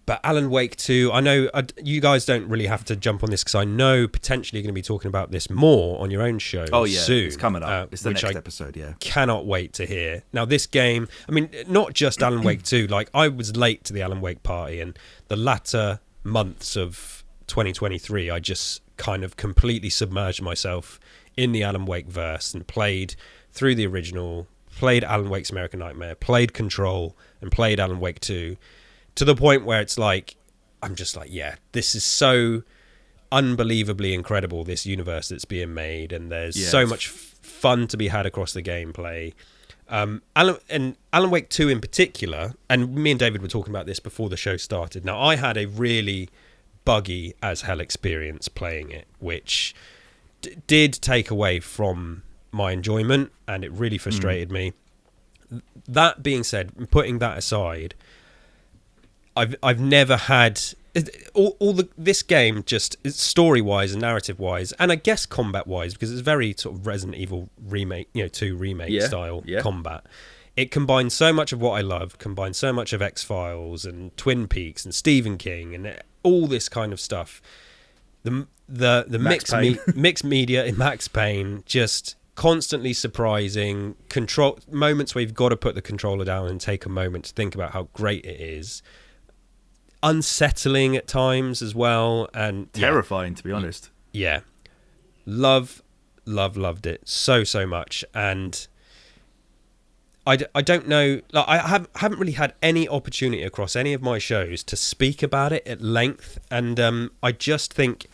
But Alan Wake 2, I know you guys don't really have to jump on this because I know potentially you're going to be talking about this more on your own show soon. It's coming up. It's the next episode, Cannot wait to hear. Now, this game, I mean, not just Alan Wake 2, like I was late to the Alan Wake party, and the latter months of 2023, I just kind of completely submerged myself in the Alan Wake verse and played through the original, played Alan Wake's American Nightmare, played Control, and played Alan Wake 2. To the point where it's like, I'm just like, this is so unbelievably incredible, this universe that's being made, and there's so much fun to be had across the gameplay. Alan Wake 2 in particular, and me and David were talking about this before the show started. Now, I had a really buggy as hell experience playing it, which did take away from my enjoyment, and it really frustrated me. That being said, putting that aside, I've never had this game, just story wise and narrative wise, and I guess combat wise, because it's very sort of Resident Evil remake, 2 remake style combat. It combines so much of what I love, combines so much of X-Files and Twin Peaks and Stephen King and all this kind of stuff. The mixed media in Max Payne, just constantly surprising moments where you've got to put the controller down and take a moment to think about how great it is. Unsettling at times as well, and terrifying, to be honest. Loved it so much. And I don't know, like, I haven't really had any opportunity across any of my shows to speak about it at length, and I just think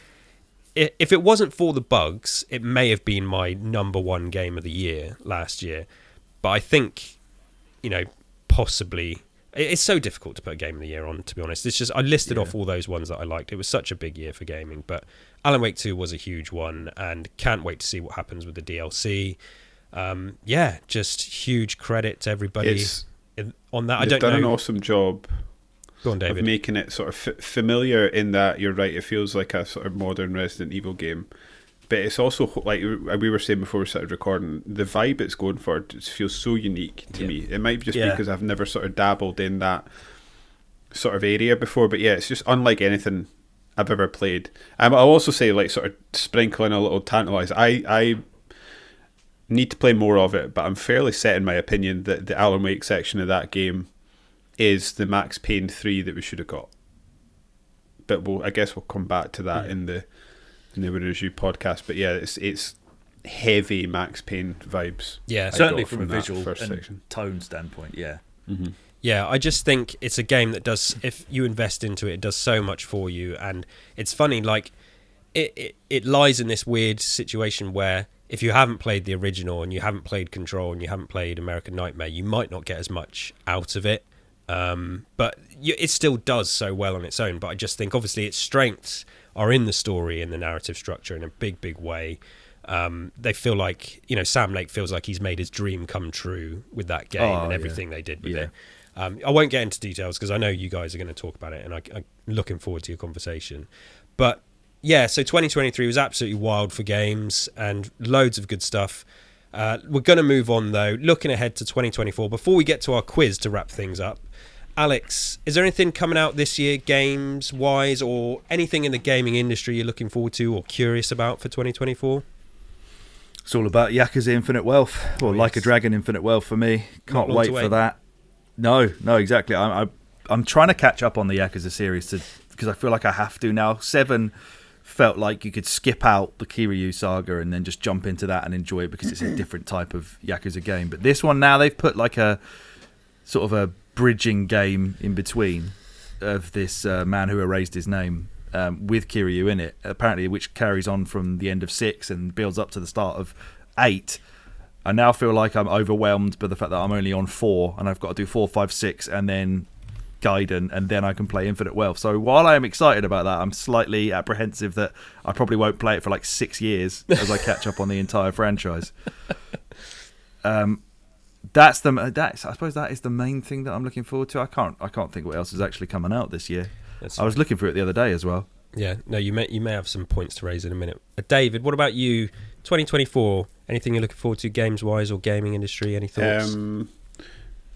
if it wasn't for the bugs, it may have been my number one game of the year last year. But I think, possibly. It's so difficult to put a game of the year on, to be honest. It's just, I listed off all those ones that I liked. It was such a big year for gaming, but Alan Wake 2 was a huge one, and can't wait to see what happens with the DLC. Just huge credit to everybody on that. They've done an awesome job. Go on, of David. making it sort of familiar. In that, you're right, it feels like a sort of modern Resident Evil game, but it's also like we were saying before we started recording, the vibe it's going for just feels so unique to me. It might just be because I've never sort of dabbled in that sort of area before, but yeah, it's just unlike anything I've ever played. I'll also say, like, sort of sprinkle in a little tantalize. I need to play more of it, but I'm fairly set in my opinion that the Alan Wake section of that game is the Max Payne 3 that we should have got. But I guess we'll come back to that in the review podcast. But yeah, it's heavy Max Payne vibes. Yeah, certainly from a that visual and section. tone standpoint. Yeah. Mm-hmm. Yeah, I just think it's a game that does, if you invest into it, it does so much for you. And it's funny, like, it lies in this weird situation where if you haven't played the original and you haven't played Control and you haven't played American Nightmare, you might not get as much out of it. But it still does so well on its own. But I just think, obviously, its strengths are in the story and the narrative structure in a big, big way. They feel like, Sam Lake feels like he's made his dream come true with that game and everything they did with it. I won't get into details because I know you guys are going to talk about it, and I'm looking forward to your conversation. But yeah, so 2023 was absolutely wild for games and loads of good stuff. We're going to move on, though, looking ahead to 2024. Before we get to our quiz to wrap things up, Alex, is there anything coming out this year, games-wise, or anything in the gaming industry you're looking forward to or curious about for 2024? It's all about Yakuza Infinite Wealth, or Like a Dragon Infinite Wealth for me. Can't wait for that. No, exactly. I'm trying to catch up on the Yakuza series because I feel like I have to now. 7 felt like you could skip out the Kiryu saga and then just jump into that and enjoy it because it's a different type of Yakuza game. But this one now, they've put like a sort of a bridging game in between of this man who erased his name with Kiryu in it, apparently, which carries on from the end of 6 and builds up to the start of 8. I now feel like I'm overwhelmed by the fact that I'm only on 4 and I've got to do 4, 5, 6 and then Gaiden, and then I can play Infinite Wealth. So while I am excited about that, I'm slightly apprehensive that I probably won't play it for like 6 years as I catch up on the entire franchise. I suppose that is the main thing that I'm looking forward to. I can't think what else is actually coming out this year. I was looking for it the other day as well. Yeah, no, you may have some points to raise in a minute. David, what about you? 2024, anything you're looking forward to games-wise or gaming industry? Any thoughts?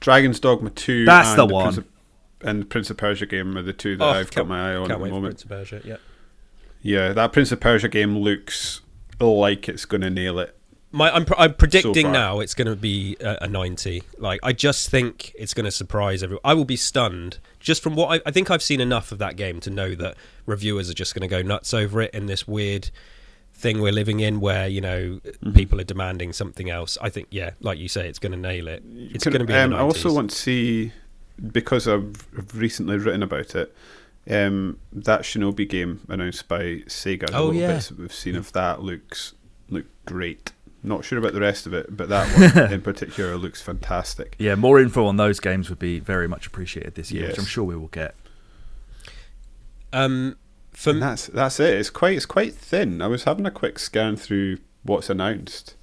Dragon's Dogma 2 That's the one. And the Prince of Persia game are the two that I've got my eye on at the moment. Prince of Persia, yeah. Yeah, that Prince of Persia game looks like it's going to nail it. I'm predicting so now it's going to be a 90. Like, I just think it's going to surprise everyone. I will be stunned just from what I think I've seen enough of that game to know that reviewers are just going to go nuts over it in this weird thing we're living in where, people are demanding something else. I think, yeah, like you say, it's going to nail it. It's going to be in the 90s. I also want to see, because I've recently written about it, that Shinobi game announced by Sega. The little bits that we've seen of that look great. Not sure about the rest of it, but that one in particular looks fantastic. Yeah, more info on those games would be very much appreciated this year, which I'm sure we will get. That's it. It's quite thin. I was having a quick scan through what's announced.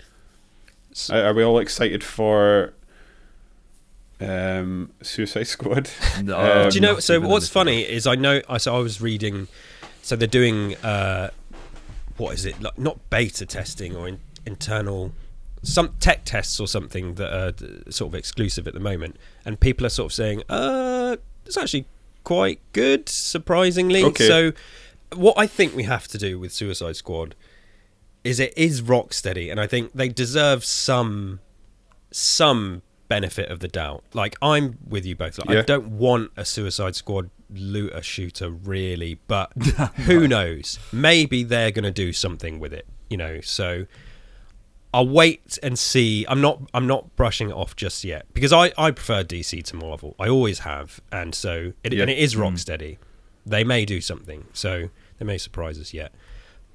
Are we all excited for Suicide Squad? No. Do you know? So what's funny is I was reading. So they're doing what is it? Like, not beta testing or internal some tech tests or something that are sort of exclusive at the moment, and people are sort of saying it's actually quite good, surprisingly. So what I think we have to do with Suicide Squad is it is Rocksteady, and I think they deserve some benefit of the doubt. Like, I'm with you both. Like, I don't want a Suicide Squad looter shooter really, but who knows, maybe they're going to do something with it, so I'll wait and see. I'm not brushing it off just yet because I prefer DC to Marvel. I always have, and so and it is Rocksteady. They may do something, so they may surprise us yet.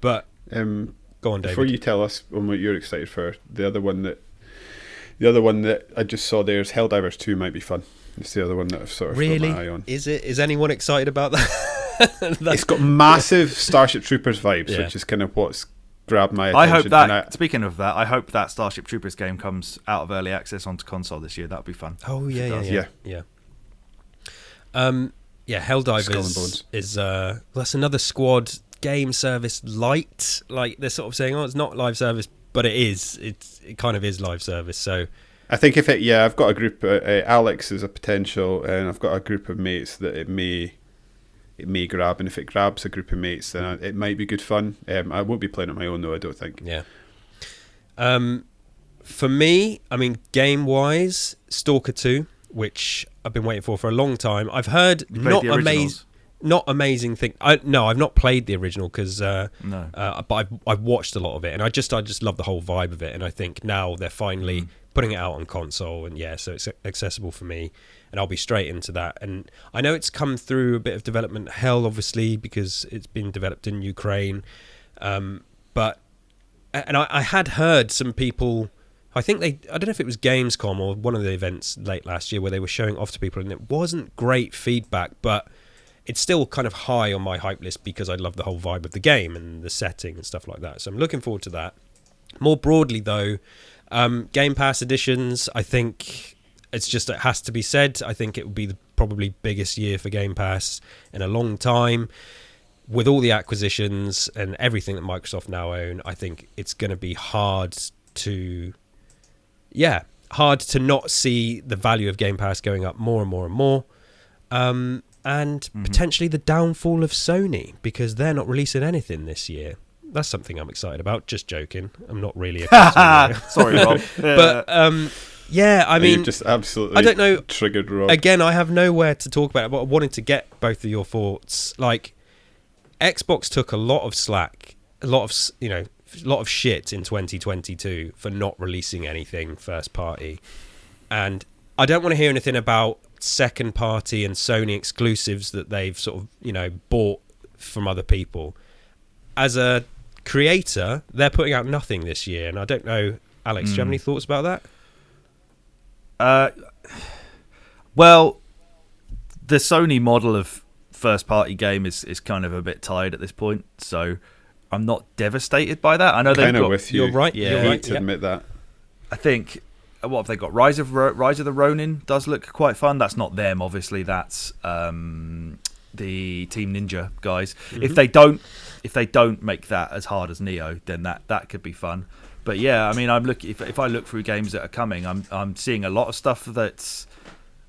But go on, David. Before you tell us on what you're excited for, the other one that I just saw there is Helldivers 2 might be fun. It's the other one that I've sort of got my eye on. Is it? Is anyone excited about that? It's got massive Starship Troopers vibes, which is kind of what's grabbed my attention. I hope that, speaking of that, I hope that Starship Troopers game comes out of early access onto console this year. That would be fun. Oh, yeah. Skull and Helldivers Bones. is that's another squad game service light. Like they're sort of saying, oh, it's not live service, but it is. It kind of is live service. So I think I've got a group. Alex is a potential, and I've got a group of mates that it may grab, and if it grabs a group of mates, then it might be good fun. I won't be playing on my own though, I don't think. yeah. For me, I mean, game wise, Stalker 2, which I've been waiting for a long time. I've heard not amazing thing. No, I've not played the original because but I've watched a lot of it, and I just love the whole vibe of it, and I think now they're finally putting it out on console, and so it's accessible for me, and I'll be straight into that. And I know it's come through a bit of development hell, obviously, because it's been developed in Ukraine, but I had heard some people. I don't know if it was Gamescom or one of the events late last year where they were showing off to people, and it wasn't great feedback, but it's still kind of high on my hype list because I love the whole vibe of the game and the setting and stuff like that. So I'm looking forward to that. More broadly, though, Game Pass editions, I think it has to be said. I think it will be the probably biggest year for Game Pass in a long time. With all the acquisitions and everything that Microsoft now own, I think it's going to be hard to not see the value of Game Pass going up more and more and more. And potentially the downfall of Sony, because they're not releasing anything this year. That's something I'm excited about. Just joking. I'm not really a console Sorry, Rob. But I mean, you've just absolutely I don't know. Triggered Rob. Again, I have nowhere to talk about it, but I wanted to get both of your thoughts. Like, Xbox took a lot of slack, a lot of shit in 2022 for not releasing anything first party, and I don't want to hear anything about second party and Sony exclusives that they've sort of bought from other people. As a creator, they're putting out nothing this year, and I don't know, Alex, do you have any thoughts about that? Well, the Sony model of first party game is kind of a bit tired at this point, so I'm not devastated by that. I know they've got with you. You're right. Yeah, You're I right. hate to admit that. I think what have they got? Rise of the Ronin does look quite fun. That's not them, obviously. That's the Team Ninja guys. If they don't make that as hard as Neo, then that could be fun. But yeah, I mean, I'm looking. If I look through games that are coming, I'm seeing a lot of stuff that's.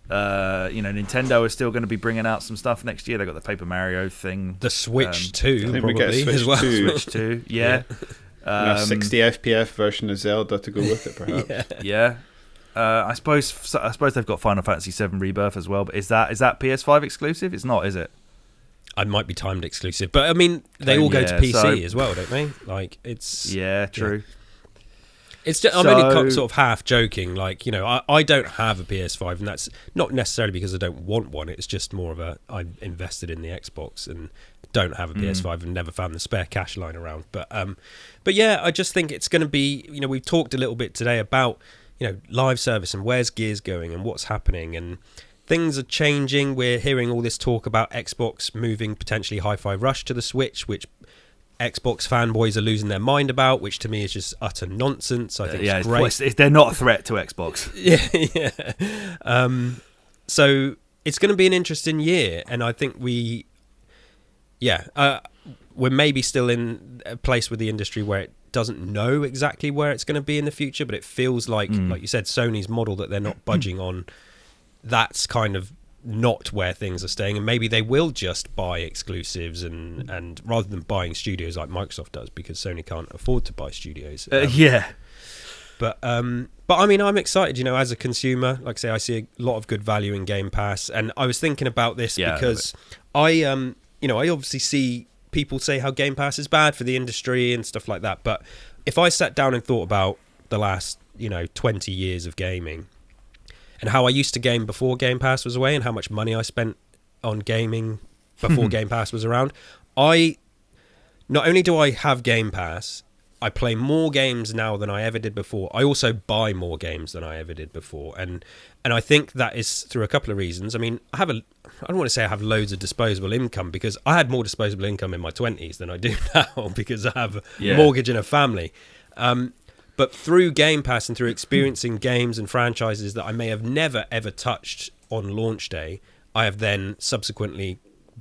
Nintendo is still going to be bringing out some stuff next year. They got the Paper Mario thing, The Switch 2, I think we probably get a Switch as well. 2. Switch 2, yeah. And a 60 FPS version of Zelda to go with it, perhaps. Yeah. I suppose they've got Final Fantasy VII Rebirth as well. But is that PS5 exclusive? It's not, is it? I might be timed exclusive, but I mean, they all go to PC as well, don't they? Like, it's true. It's just, I'm only sort of half joking. Like, I don't have a PS5, and that's not necessarily because I don't want one. It's just more of I'm invested in the Xbox and don't have a PS5 and never found the spare cash lying around. But yeah, I just think it's going to be. We've talked a little bit today about live service and where's Gears going and what's happening, and things are changing. We're hearing all this talk about Xbox moving potentially Hi-Fi Rush to the Switch, which Xbox fanboys are losing their mind about, which to me is just utter nonsense. I think it's great. They're not a threat to Xbox. Yeah. So it's going to be an interesting year, and I think we're maybe still in a place with the industry where it doesn't know exactly where it's going to be in the future, but it feels like you said, Sony's model that they're not budging on. That's kind of not where things are staying, and maybe they will just buy exclusives and rather than buying studios like Microsoft does, because Sony can't afford to buy studios. But I mean, I'm excited, as a consumer. Like I say, I see a lot of good value in Game Pass, and I was thinking about this because I obviously see people say how Game Pass is bad for the industry and stuff like that, but if I sat down and thought about the last 20 years of gaming and how I used to game before Game Pass was away and how much money I spent on gaming before Game Pass was around, not only do I have Game Pass, I play more games now than I ever did before. I also buy more games than I ever did before, and I think that is through a couple of reasons. I mean, I don't want to say I have loads of disposable income, because I had more disposable income in my 20s than I do now because I have a mortgage and a family. But through Game Pass and through experiencing games and franchises that I may have never, ever touched on launch day, I have then subsequently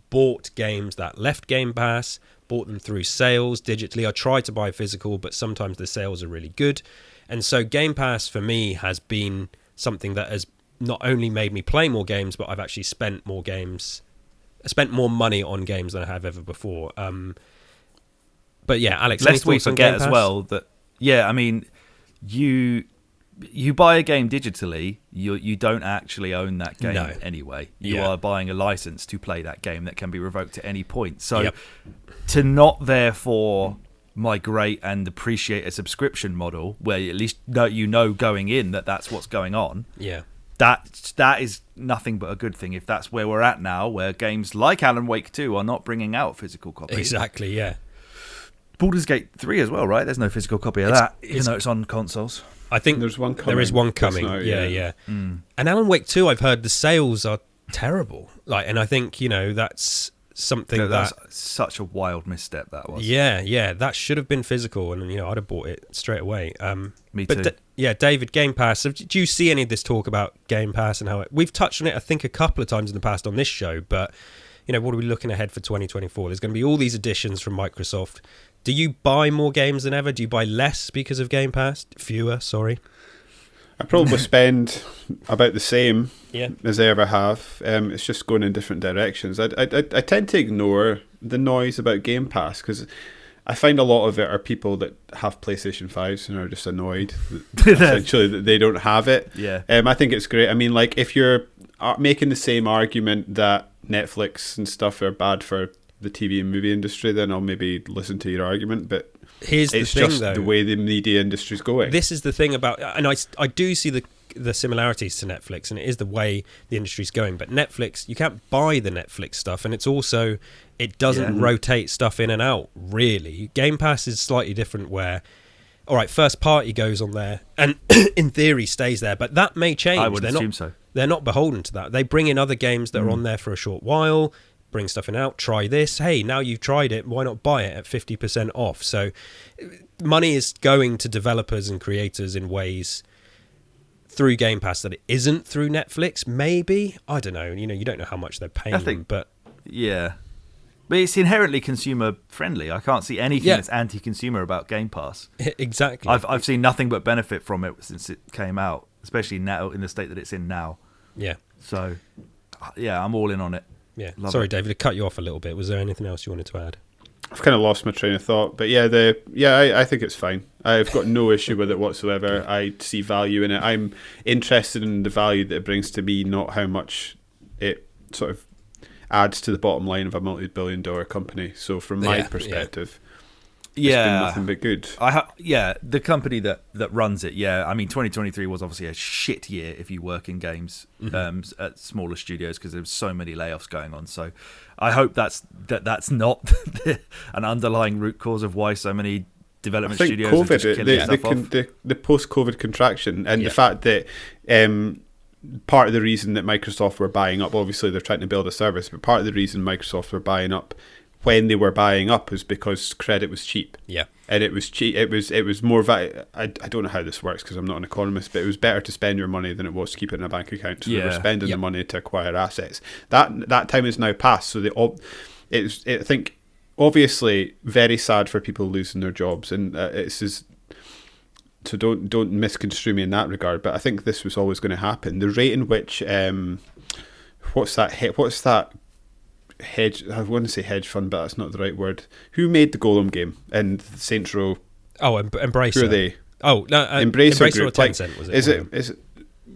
bought games that left Game Pass, bought them through sales digitally. I try to buy physical, but sometimes the sales are really good. And so Game Pass for me has been something that has not only made me play more games, but I've actually spent more money on games than I have ever before. But yeah, Alex, lest we forget as Pass? well that, yeah, I mean, you buy a game digitally, you don't actually own that game anyway. You are buying a license to play that game that can be revoked at any point. So to not therefore migrate and appreciate a subscription model where at least you know going in that that's what's going on. Yeah. That is nothing but a good thing if that's where we're at now, where games like Alan Wake 2 are not bringing out physical copies. Exactly, yeah. Baldur's Gate 3 as well, right? There's no physical copy of that, even though it's on consoles. I think there is one coming. Yeah. And Alan Wake 2, I've heard the sales are terrible. And I think, that's something that's such a wild misstep that was. Yeah, that should have been physical, and I'd have bought it straight away. Me too. David, Game Pass. Do you see any of this talk about Game Pass and how we've touched on it? I think a couple of times in the past on this show, but what are we looking ahead for 2024? There's going to be all these additions from Microsoft. Do you buy more games than ever? Do you buy less because of Game Pass? Fewer, sorry. I probably spend about the same as I ever have. It's just going in different directions. I tend to ignore the noise about Game Pass because I find a lot of it are people that have PlayStation 5s and are just annoyed essentially that they don't have it. Yeah. I think it's great. I mean, like, if you're making the same argument that Netflix and stuff are bad for the TV and movie industry, then I'll maybe listen to your argument. But here's the thing, just though, the way the media industry's going. This is the thing about, and I do see the similarities to Netflix, and it is the way the industry's going. But Netflix, you can't buy the Netflix stuff, and it's also, it doesn't rotate stuff in and out, really. Game Pass is slightly different where, all right, first party goes on there, and in theory stays there, but that may change. I would assume so. They're not beholden to that. They bring in other games that are on there for a short while, bring stuff in out, try this. Hey, now you've tried it, why not buy it at 50% off? So money is going to developers and creators in ways through Game Pass that it isn't through Netflix, maybe. I don't know. You don't know how much they're paying them, but... Yeah. But it's inherently consumer friendly. I can't see anything that's anti-consumer about Game Pass. Exactly. I've seen nothing but benefit from it since it came out, especially now in the state that it's in now. Yeah. So, yeah, I'm all in on it. Yeah. Sorry, David, to cut you off a little bit. Was there anything else you wanted to add? I've kind of lost my train of thought, but I think it's fine. I've got no issue with it whatsoever. I see value in it. I'm interested in the value that it brings to me, not how much it sort of adds to the bottom line of a multi-billion-dollar company. So from my perspective, it's been nothing but good. The company that runs it, I mean, 2023 was obviously a shit year if you work in games at smaller studios because there's so many layoffs going on. So I hope that's not an underlying root cause of why so many development studios COVID, are just killing stuff off. The post-COVID contraction and the fact that part of the reason that Microsoft were buying up, obviously they're trying to build a service, but part of the reason Microsoft were buying up when they were buying up was because credit was cheap. Yeah. And it was cheap. It was more I don't know how this works because I'm not an economist, but it was better to spend your money than it was to keep it in a bank account. So they were spending the money to acquire assets. That time is now past. So I think obviously very sad for people losing their jobs, and it's just, so don't misconstrue me in that regard. But I think this was always going to happen. The rate in which what's that hedge? I want to say hedge fund, but that's not the right word. Who made the Golem game and Saints Row? Oh, Embracer. Who are they? Oh, no, Embracer Group. Or Tencent, was it? Is it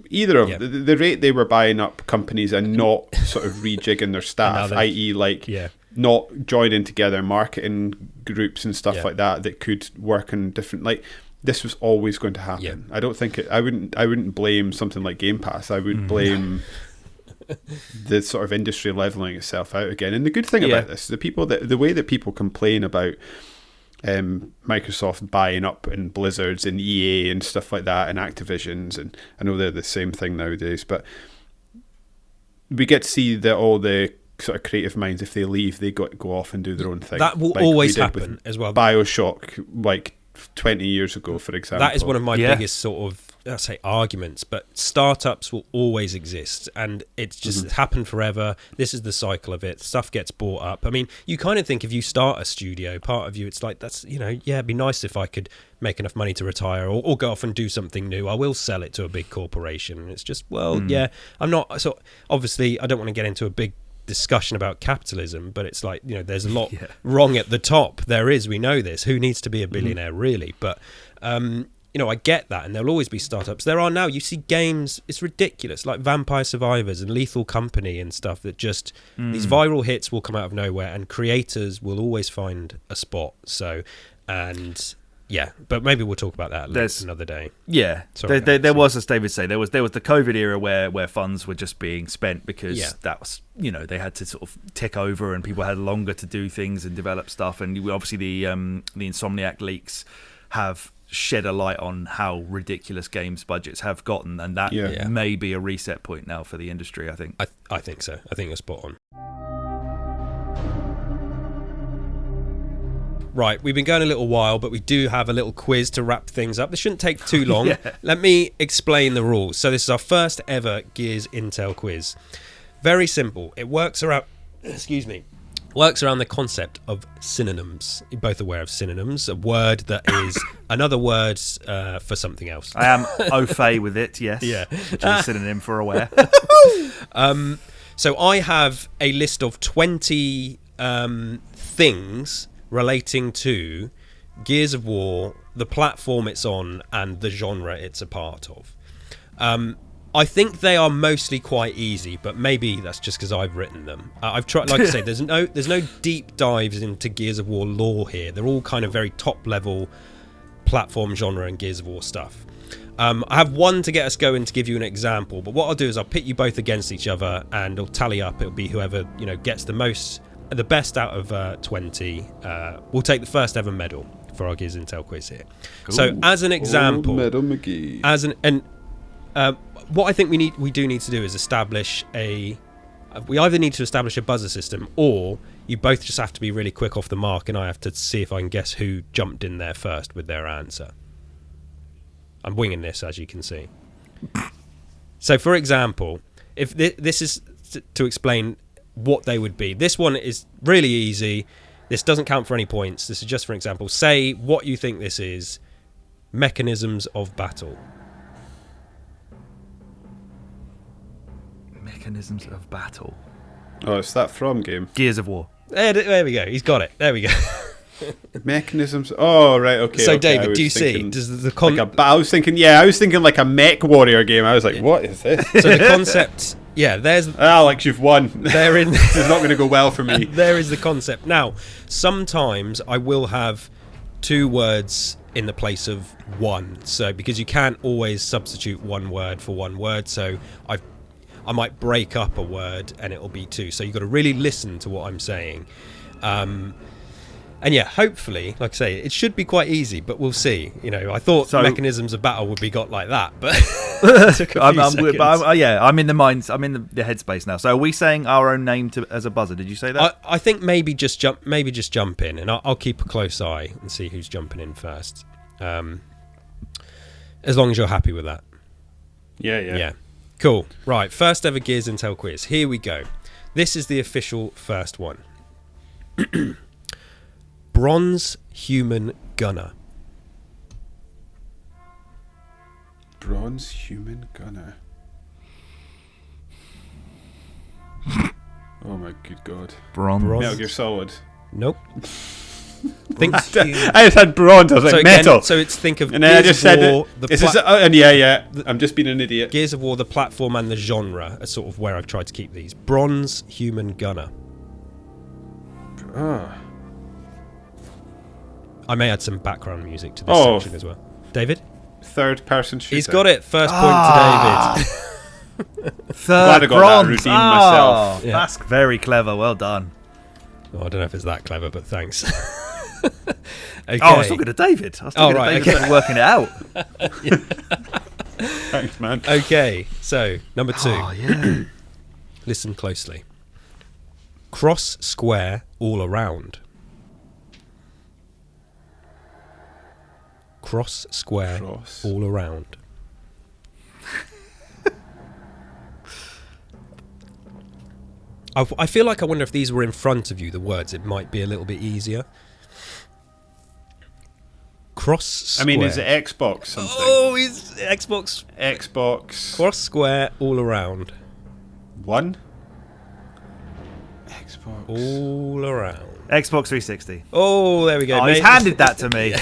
either of the rate they were buying up companies and not sort of rejigging their staff, i.e. not joining together marketing groups and stuff like that could work in different this was always going to happen. Yeah. I don't think I wouldn't blame something like Game Pass. I would blame the sort of industry leveling itself out again. And the good thing about this, the way that people complain about Microsoft buying up and Blizzards and EA and stuff like that and Activisions, and I know they're the same thing nowadays, but we get to see that all the sort of creative minds, if they leave, they go off and do their own thing. That will always happen as well. BioShock, 20 years ago, for example. That is one of my biggest sort of I say arguments, but startups will always exist, and it's just happened forever. This is the cycle of it. Stuff gets bought up. I mean, you kind of think if you start a studio, part of you, it's like, that's, you know, yeah, it'd be nice if I could make enough money to retire or go off and do something new. I will sell it to a big corporation. And it's just, well, yeah, I'm not. So obviously, I don't want to get into a big discussion about capitalism, but it's like, you know, there's a lot wrong at the top. There is, we know this. Who needs to be a billionaire, really? But you know, I get that, and there'll always be startups. There are now, you see games, it's ridiculous, like Vampire Survivors and Lethal Company and stuff, that just, these viral hits will come out of nowhere, and creators will always find a spot. So, and yeah, but maybe we'll talk about that another day. Yeah, Sorry, there was, as David say, there was the COVID era where funds were just being spent because that was, you know, they had to sort of tick over, and people had longer to do things and develop stuff. And obviously the Insomniac leaks have shed a light on how ridiculous games budgets have gotten, and that may be a reset point now for the industry. I think. I think so. I think you're spot on. Right, we've been going a little while, but we do have a little quiz to wrap things up. This shouldn't take too long. Let me explain the rules. So this is our first ever Gears Intel quiz. Very simple. It works around, works around the concept of synonyms. You're both aware of synonyms, a word that is another word for something else. I am au fait with it, yes. Yeah. Which is a synonym for aware. So I have a list of 20 things relating to Gears of War, the platform it's on, and the genre it's a part of. I think they are mostly quite easy, but maybe that's just because I've written them. I've tried, like I say, there's no deep dives into Gears of War lore here. They're all kind of very top level platform genre and Gears of War stuff. I have one to get us going to give you an example, but what I'll do is I'll pit you both against each other, and it'll tally up. It'll be whoever, you know, gets the best out of 20 will take the first ever medal for our Gears Intel quiz here. Cool. So as an example, Medal McGee. What I think we do need to do is establish we either need to establish a buzzer system, or you both just have to be really quick off the mark, and I have to see if I can guess who jumped in there first with their answer. I'm winging this, as you can see. So for example, if this is to explain what they would be. This one is really easy. This doesn't count for any points. This is just for example. Say what you think this is. Mechanisms of battle. Mechanisms of battle. Oh, it's that From game. Gears of War. There we go. He's got it. There we go. Mechanisms. Oh, right. Okay. So, okay. David, do you see? Does I was thinking like a mech warrior game. I was like, what is this? So the concept. Yeah, there's. Alex, you've won. This is not going to go well for me. There is the concept. Now, sometimes I will have two words in the place of one. So because you can't always substitute one word for one word, so I might break up a word and it'll be two. So you've got to really listen to what I'm saying. And yeah, hopefully, like I say, it should be quite easy, but we'll see. You know, I thought mechanisms of battle would be got like that, but it took a few seconds. I'm in the minds. I'm in the headspace now. So are we saying our own name as a buzzer? Did you say that? I think maybe just jump in, and I'll keep a close eye and see who's jumping in first. As long as you're happy with that. Yeah. Cool. Right. First ever Gears Intel quiz. Here we go. This is the official first one. Bronze human gunner. Bronze human gunner. Oh my good god. Bronze. Metal Gear Solid. Nope. I just had bronze. I was like, metal. So it's think of and then Gears I just of said War, I'm just being an idiot. Gears of War, the platform and the genre are sort of where I've tried to keep these. Bronze human gunner. I may add some background music to this section as well. David? Third person shooter. He's got it. First point to David. Glad I got that routine myself. Yeah. That's very clever. Well done. Oh, I don't know if it's that clever, but thanks. Okay. Oh, I was talking to David. David working it out. Thanks, man. Okay, so number 2. Oh, yeah. Listen closely. Cross square all around. Cross square all around. I feel like I wonder if these were in front of you, the words, it might be a little bit easier. Cross square. I mean, is it Xbox something? Oh, it's Xbox. Xbox Cross square all around. One. Xbox. All around. Xbox 360. Oh, there we go. Oh, mate. he's handed that to me.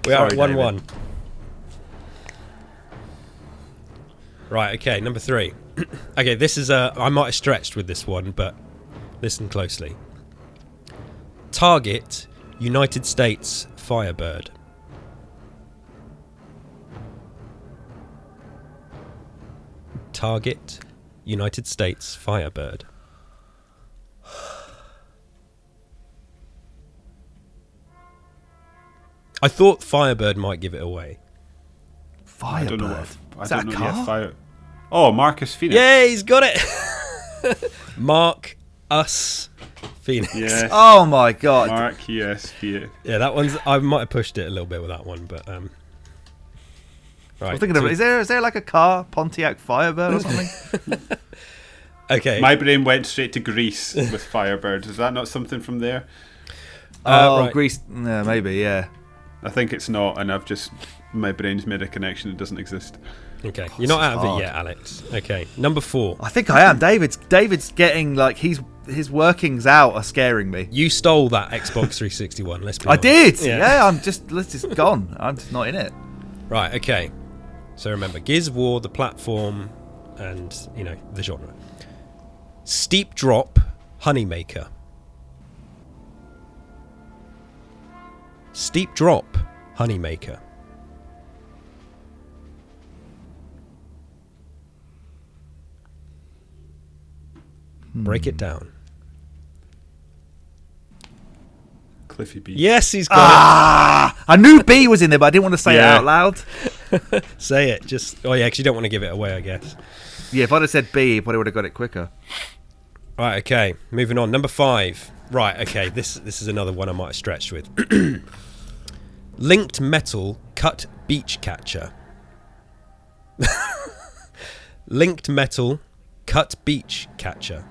We are at Sorry, 1-1. Right, okay, number 3. Okay, this is I might have stretched with this one, but listen closely. Target, United States Firebird. Target, United States Firebird. I thought Firebird might give it away. Firebird. I don't know. Is that a car? Oh, Marcus Phoenix. Yeah, he's got it. Mark us Phoenix. Yes. Oh my god. Mark, yes, Phoenix. Yeah, that one's. I might have pushed it a little bit with that one, but I right. was thinking of, is there like a car, Pontiac Firebird or something? Okay. My brain went straight to Greece with Firebird. Is that not something from there? Right. Greece. Yeah, maybe, yeah. I think it's not, and my brain's made a connection that doesn't exist. Okay, you're not out of hard. it yet, Alex. Okay, number 4. I think I am. David's getting like his workings out are scaring me. You stole that Xbox 360 one. Let's be I honest. did. Yeah. Yeah, it's just gone. I'm just not in it. Right. Okay. So remember, Gears of War, the platform, and the genre. Steep drop, Honeymaker. Steep drop, Honeymaker. Break it down. Cliffy B. Yes, he's got I knew B was in there, but I didn't want to say it Yeah. out loud. it. Say it. Just. Oh yeah, because you don't want to give it away, I guess. Yeah, if I'd have said B, he probably would have got it quicker. Right. Okay. Moving on. Number 5. Right. Okay. This is another one I might have stretched with. Linked metal cut beach catcher. Linked metal cut beach catcher.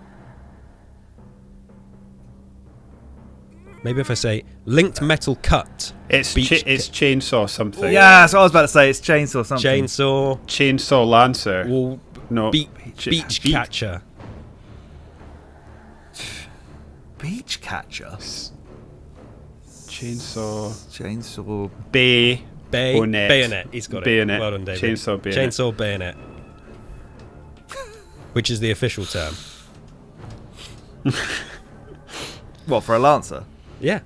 Maybe if I say linked metal cut. It's beach it's chainsaw something. Yeah, so I was about to say it's chainsaw something. chainsaw. Chainsaw Lancer. Wall, No. beach catcher. Beach catcher. Chainsaw. Bay. Bayonet. He's got Bayonet. it. Well done, David. Chainsaw bayonet. Chainsaw bayonet. Which is the official term. What, for a lancer? Yeah.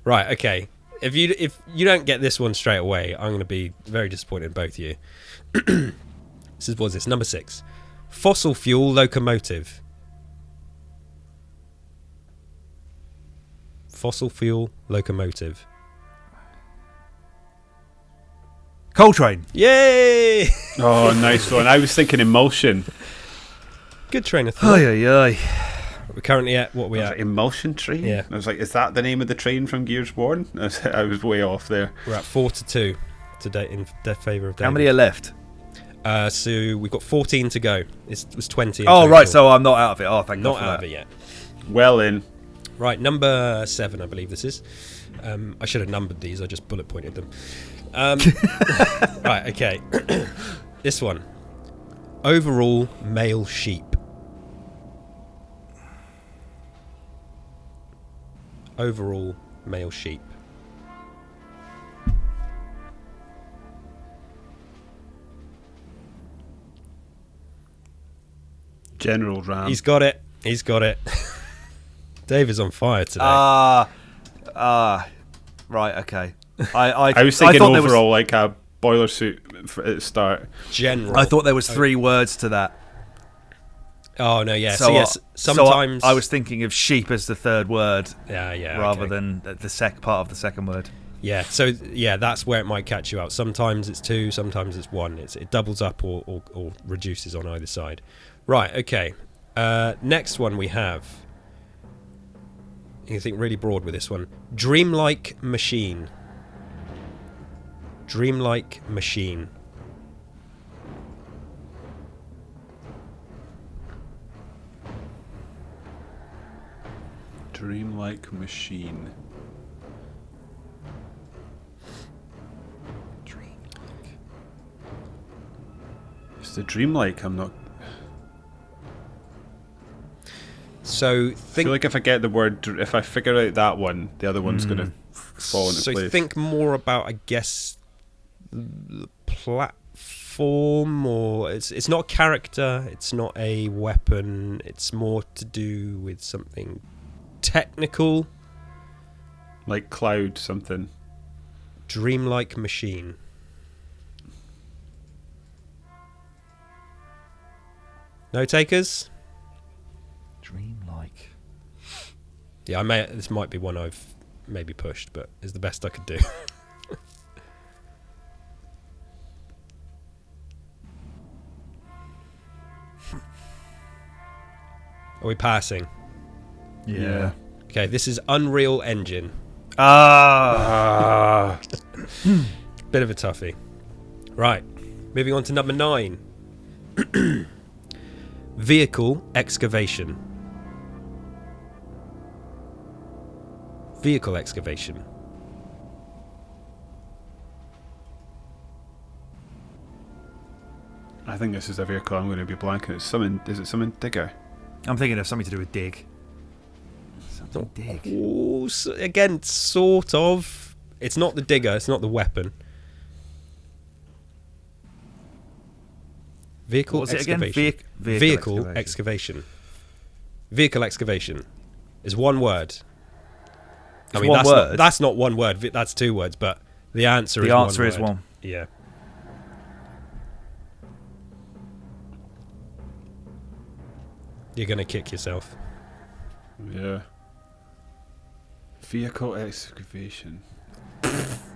Right. Okay. If you don't get this one straight away, I'm going to be very disappointed in both of you. What's this? Number 6. Fossil fuel locomotive. Fossil fuel locomotive. Coltrane. Yay! Oh, nice one. I was thinking Emulsion. Good train of thought. Ay, ay, ay. We're currently at what we I was at. like, Emulsion train? Yeah. I was like, is that the name of the train from Gears 1? I was way off there. We're at 4-2 today in favour of David. How many are left? So we've got 14 to go. It was 20. in Oh, total. right, so I'm not out of it. Oh, thank God Not for out of that. it yet. Well in. Right, number 7, I believe this is. I should have numbered these. I just bullet pointed them. Right, okay. This one. Overall male sheep. Overall male sheep. General Ram. He's got it. He's got it. Dave is on fire today. Right, okay. I I was thinking thought there was- overall like a boiler suit at the start. General. I thought there was 3 words to that. Oh no, yeah. So, So yes, sometimes I was thinking of sheep as the third word yeah, rather okay. than the part of the second word. Yeah, so yeah, that's where it might catch you out. Sometimes it's 2, sometimes it's 1. It doubles up or reduces on either side. Right, okay. Next one we have. You can think really broad with this one. Dreamlike machine. Dreamlike machine. Dreamlike machine. It's the dreamlike. I'm not. So I think. feel like if I get the word, if I figure out that one, the other one's going to fall into So place. think more about, I guess, the platform, or it's not a character, it's not a weapon, it's more to do with something technical. Like cloud something. Dreamlike machine. No takers? Dreamlike. Yeah, this might be one I've maybe pushed, but it's the best I could do. Are we passing? Yeah. Okay, this is Unreal Engine. Ah. Bit of a toughie. Right, moving on to number 9. Vehicle excavation. Vehicle excavation. I think this is a vehicle I'm going to be blanking. It's something. Is it something digger? I'm thinking of something to do with dig. Something dig. Ooh, again, sort of. It's not the digger, it's not the weapon. Vehicle What was it again? excavation. Vehicle excavation. Vehicle excavation is one word. It's one word? That's not one word. That's 2 words, but the answer The is one answer is word. one. Yeah. You're going to kick yourself. Yeah. Vehicle excavation.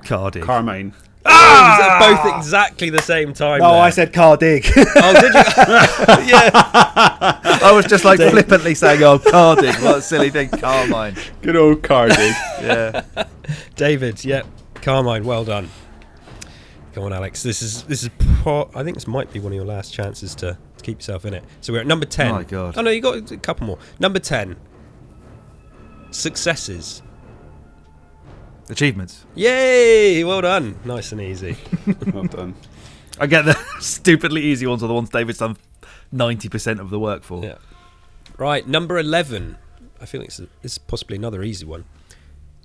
Car dig. Carmine. Oh, both exactly the same time. No, there. I said car dig. Oh, did you? Yeah. I was just like flippantly saying, oh, car dig. What a silly thing. Carmine. Good old car dig. Yeah. David, yep. Carmine, well done. Come on, Alex. This is. I think this might be one of your last chances to keep yourself in it. So we're at number 10. Oh, my God. Oh, no, you got a couple more. Number 10. Successes. Achievements. Yay! Well done. Nice and easy. Well done. I get the stupidly easy ones are the ones David's done 90% of the work for. Yeah. Right, number 11. I feel like this is possibly another easy one.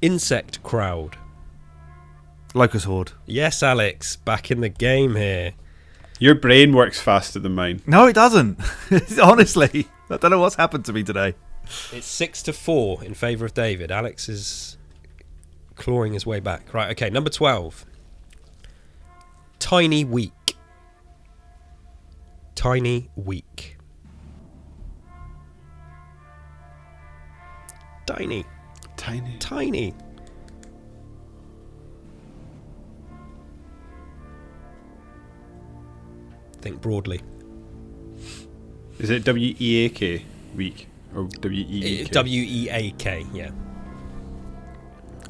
Insect crowd. Locust Horde. Yes, Alex. Back in the game here. Your brain works faster than mine. No, it doesn't. Honestly. I don't know what's happened to me today. It's 6-4 in favour of David. Alex is clawing his way back. Right, okay, number 12. Tiny weak. Tiny weak. Tiny. Tiny. Tiny. Think broadly. Is it W-E-A-K? Week. Or W-E-E-K? W-E-A-K, yeah.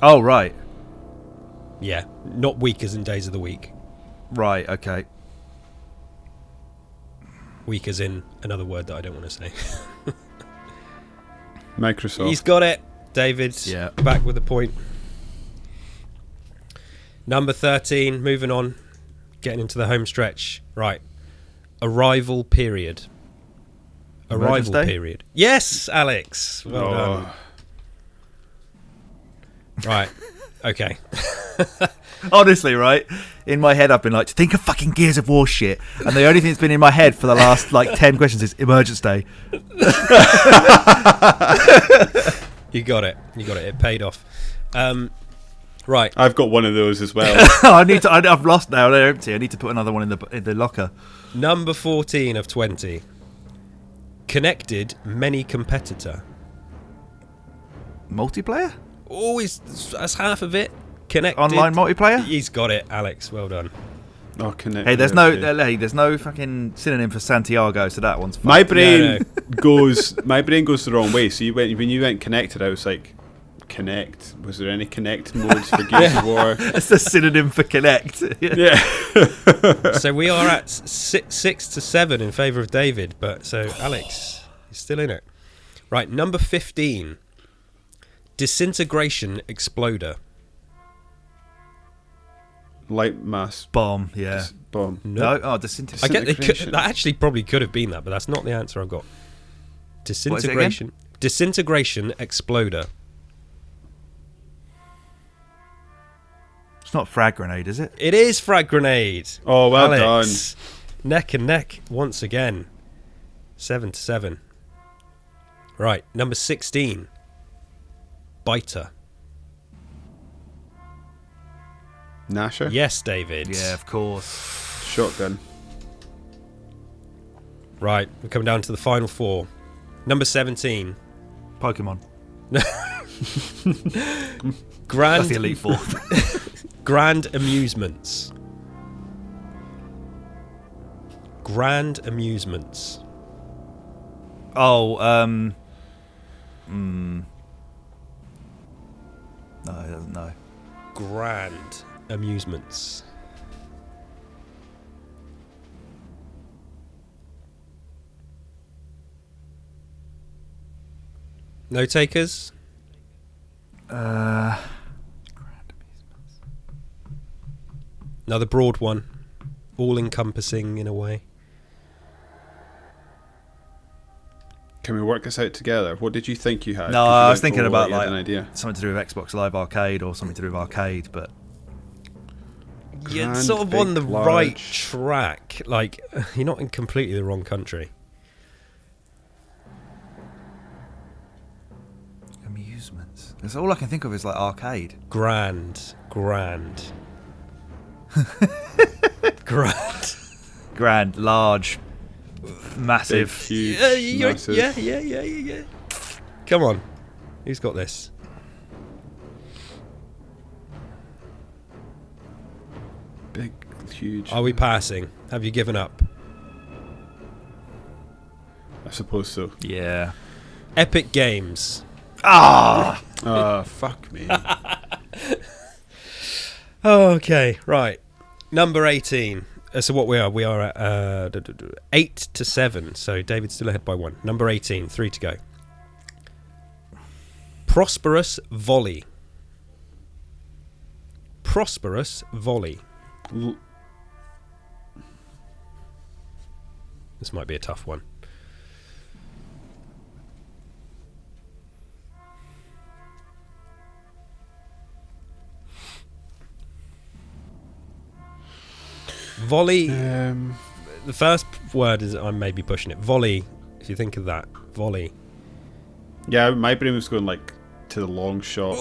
Oh, right. Yeah, not week as in days of the week. Right, okay. Week as in another word that I don't want to say. Microsoft. He's got it. David, Yeah. back with the point. Number 13, moving on. Getting into the home stretch. Right. Arrival period. Emergence Arrival Day? period. Yes, Alex. Well done. Right. Okay. Honestly, right? In my head, I've been like, think of fucking Gears of War shit. And the only thing that's been in my head for the last, 10 questions is Emergence Day. You got it. You got it. It paid off. Right. I've got one of those as well. I've lost now. They're empty. I need to put another one in the locker. Number 14 of 20. Connected many competitor. Multiplayer? Always, that's half of it. Connected. Online multiplayer? He's got it, Alex. Well done. Oh, connect. Hey, there's no fucking synonym for Santiago, so that one's fine. My brain No. My brain goes the wrong way. So when you went connected, I was like, connect. Was there any connect modes for Gears of War? It's a synonym for connect. Yeah. So we are at 6-7 in favour of David, but so Alex is still in it. Right, number 15. Disintegration exploder. Light mass Bomb, yeah. bomb. No, oh, disintegration. I get Disintegration. that actually probably could have been that, but that's not the answer I've got. What is it again? Disintegration. Disintegration exploder. It's not frag grenade, is it? It is frag grenade. Oh, well Alex, neck and neck once again. 7-7. Right, number 16. Biter. done. Nasher. Yes, David. Yeah, of course. Shotgun. Right, we're coming down to the final four. Number 17. Pokemon. Grand That's the Elite Four. Grand Amusements. Grand Amusements. Oh, No, he doesn't know. Grand Amusements. No takers? Another broad one. All encompassing in a way. Can we work this out together? What did you think you had? No, 'Cause you I was went, thinking "Oh, about you had like an idea. something to do with Xbox Live Arcade or something to do with arcade, but You're Grand, sort of big, on the large. right track. Like, you're not in completely the wrong country. amusements. That's all I can think of is like arcade. Grand. Grand. Grand. Grand, large, massive. Big, huge, massive. Yeah. Come on. Who's got this? Big, huge. Are we passing? Have you given up? I suppose so. Yeah. Epic Games. Ah. Fuck me. Okay, right. Number 18. So what we are at 8-7. So David's still ahead by one. Number 18, 3 to go. Prosperous Volley. Prosperous Volley. This might be a tough one. Volley. The first word is I'm maybe pushing it. Volley. If you think of that, volley. Yeah, my brain was going like to the long shot.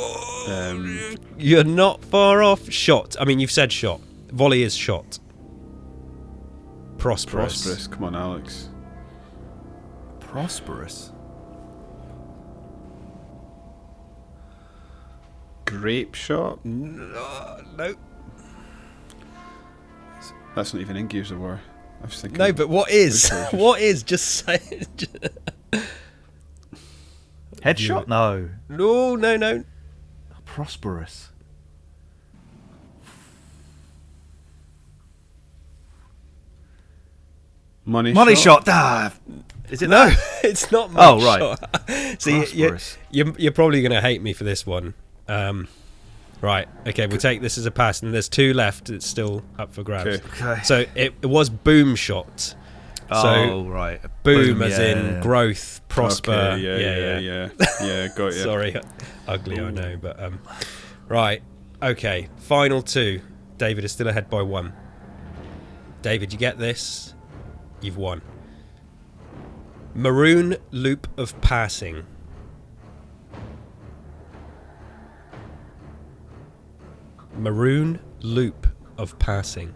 You're not far off. Shot. I mean, you've said shot. Volley is shot. Prosperous. Prosperous. Come on, Alex. Prosperous. Grape shot. No. That's not even in Gears of War. I was thinking. No, but what is? Okay. What is? Just say it. Headshot? No. No. Prosperous. Money Shot. Ah. Is it No, that? it's not. Oh, Much right. shot. So Prosperous. you're probably going to hate me for this one. Right. Okay. We'll take this as a pass, and there's 2 left. It's still up for grabs. Okay. So it was boom shot. Oh, right. Boom, as yeah, in yeah. growth, prosper. Okay, yeah, got you. Sorry, ugly, I know, but right. Okay, final 2. David is still ahead by 1. David, you get this? You've won. Maroon loop of passing. Maroon loop of passing.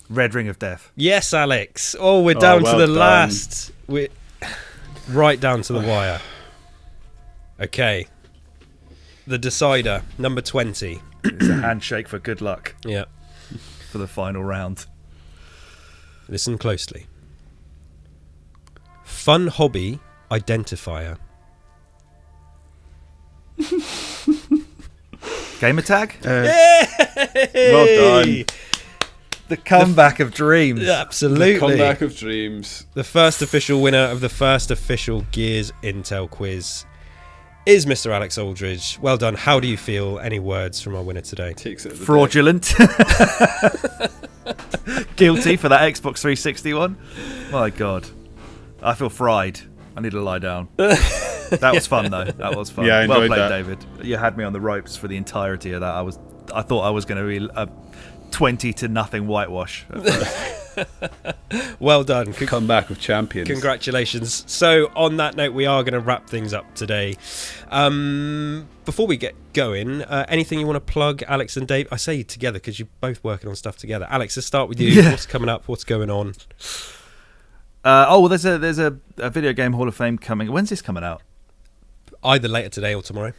Red Ring of Death. Yes, Alex. Oh, we're down well to the done. last. We're right down to the wire. Okay. The decider, number 20. It's a handshake for good luck Yeah. for the final round. Listen closely. Fun hobby identifier. Gamer tag. Well done. The comeback of dreams. Absolutely. The comeback of dreams. The first official winner of the first official Gears Intel quiz is Mr. Alex Aldridge. Well done. How do you feel? Any words from our winner today? Takes it. Fraudulent. Guilty for that Xbox 360 one. My God. I feel fried. I need to lie down. That was fun, though. That was fun. Yeah, I well enjoyed played, that. David. You had me on the ropes for the entirety of that. I thought I was going to be a 20-0 whitewash at first. Well done. Comeback of champions. Congratulations. So, on that note, we are going to wrap things up today. Before we get going, anything you want to plug, Alex and Dave? I say together because you're both working on stuff together. Alex, let's start with you. Yeah. What's coming up? What's going on? There's a Video Game Hall of Fame coming. When's this coming out? Either later today or tomorrow.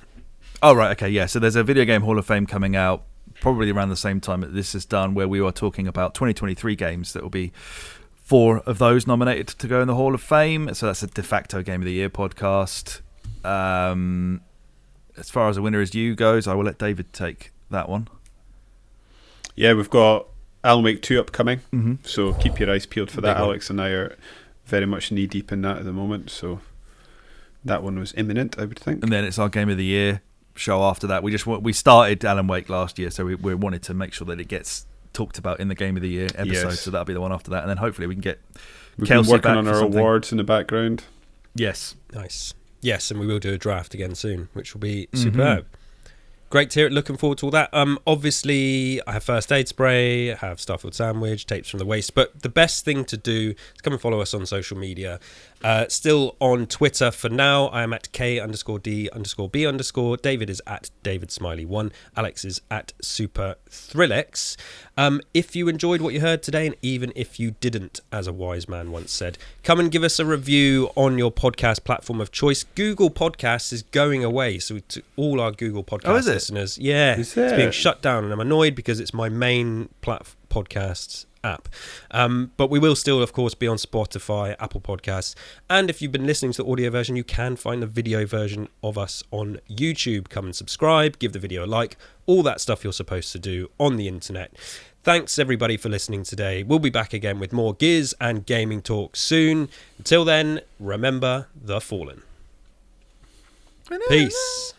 Oh, right, okay, yeah. So there's a Video Game Hall of Fame coming out probably around the same time that this is done, where we are talking about 2023 games. That will be 4 of those nominated to go in the Hall of Fame. So that's a de facto Game of the Year podcast. As far as the winner is you goes, I will let David take that one. Yeah, we've got Alan Wake 2 upcoming, Mm-hmm. so keep your eyes peeled for that. Big one. Alex and I are very much knee deep in that at the moment, so that one was imminent, I would think. And then it's our Game of the Year show after that. We started Alan Wake last year, so we wanted to make sure that it gets talked about in the Game of the Year episode. Yes. So that'll be the one after that, and then hopefully we can get We've Kelsey been working back on for our something. awards in the background. Yes. Nice. Yes, and we will do a draft again soon, which will be superb. Great to hear it. Looking forward to all that. Obviously, I have First Aid Spray, I have Starfield Sandwich, Tapes from the Waste. But the best thing to do is come and follow us on social media. Still on Twitter for now. I am at K_D_B_. David is at DavidSmiley1. Alex is at SuperThrillX. If you enjoyed what you heard today, and even if you didn't, as a wise man once said, come and give us a review on your podcast platform of choice. Google Podcasts is going away, so to all our Google Podcast is it? listeners, yeah, Is it's being it? shut down, and I'm annoyed because it's my main podcasts app. But we will still, of course, be on Spotify, Apple Podcasts, and if you've been listening to the audio version, you can find the video version of us on YouTube. Come and subscribe, give the video a like, all that stuff you're supposed to do on the internet. Thanks everybody for listening today. We'll be back again with more Gears and gaming talk soon. Until then, remember the Fallen. Peace.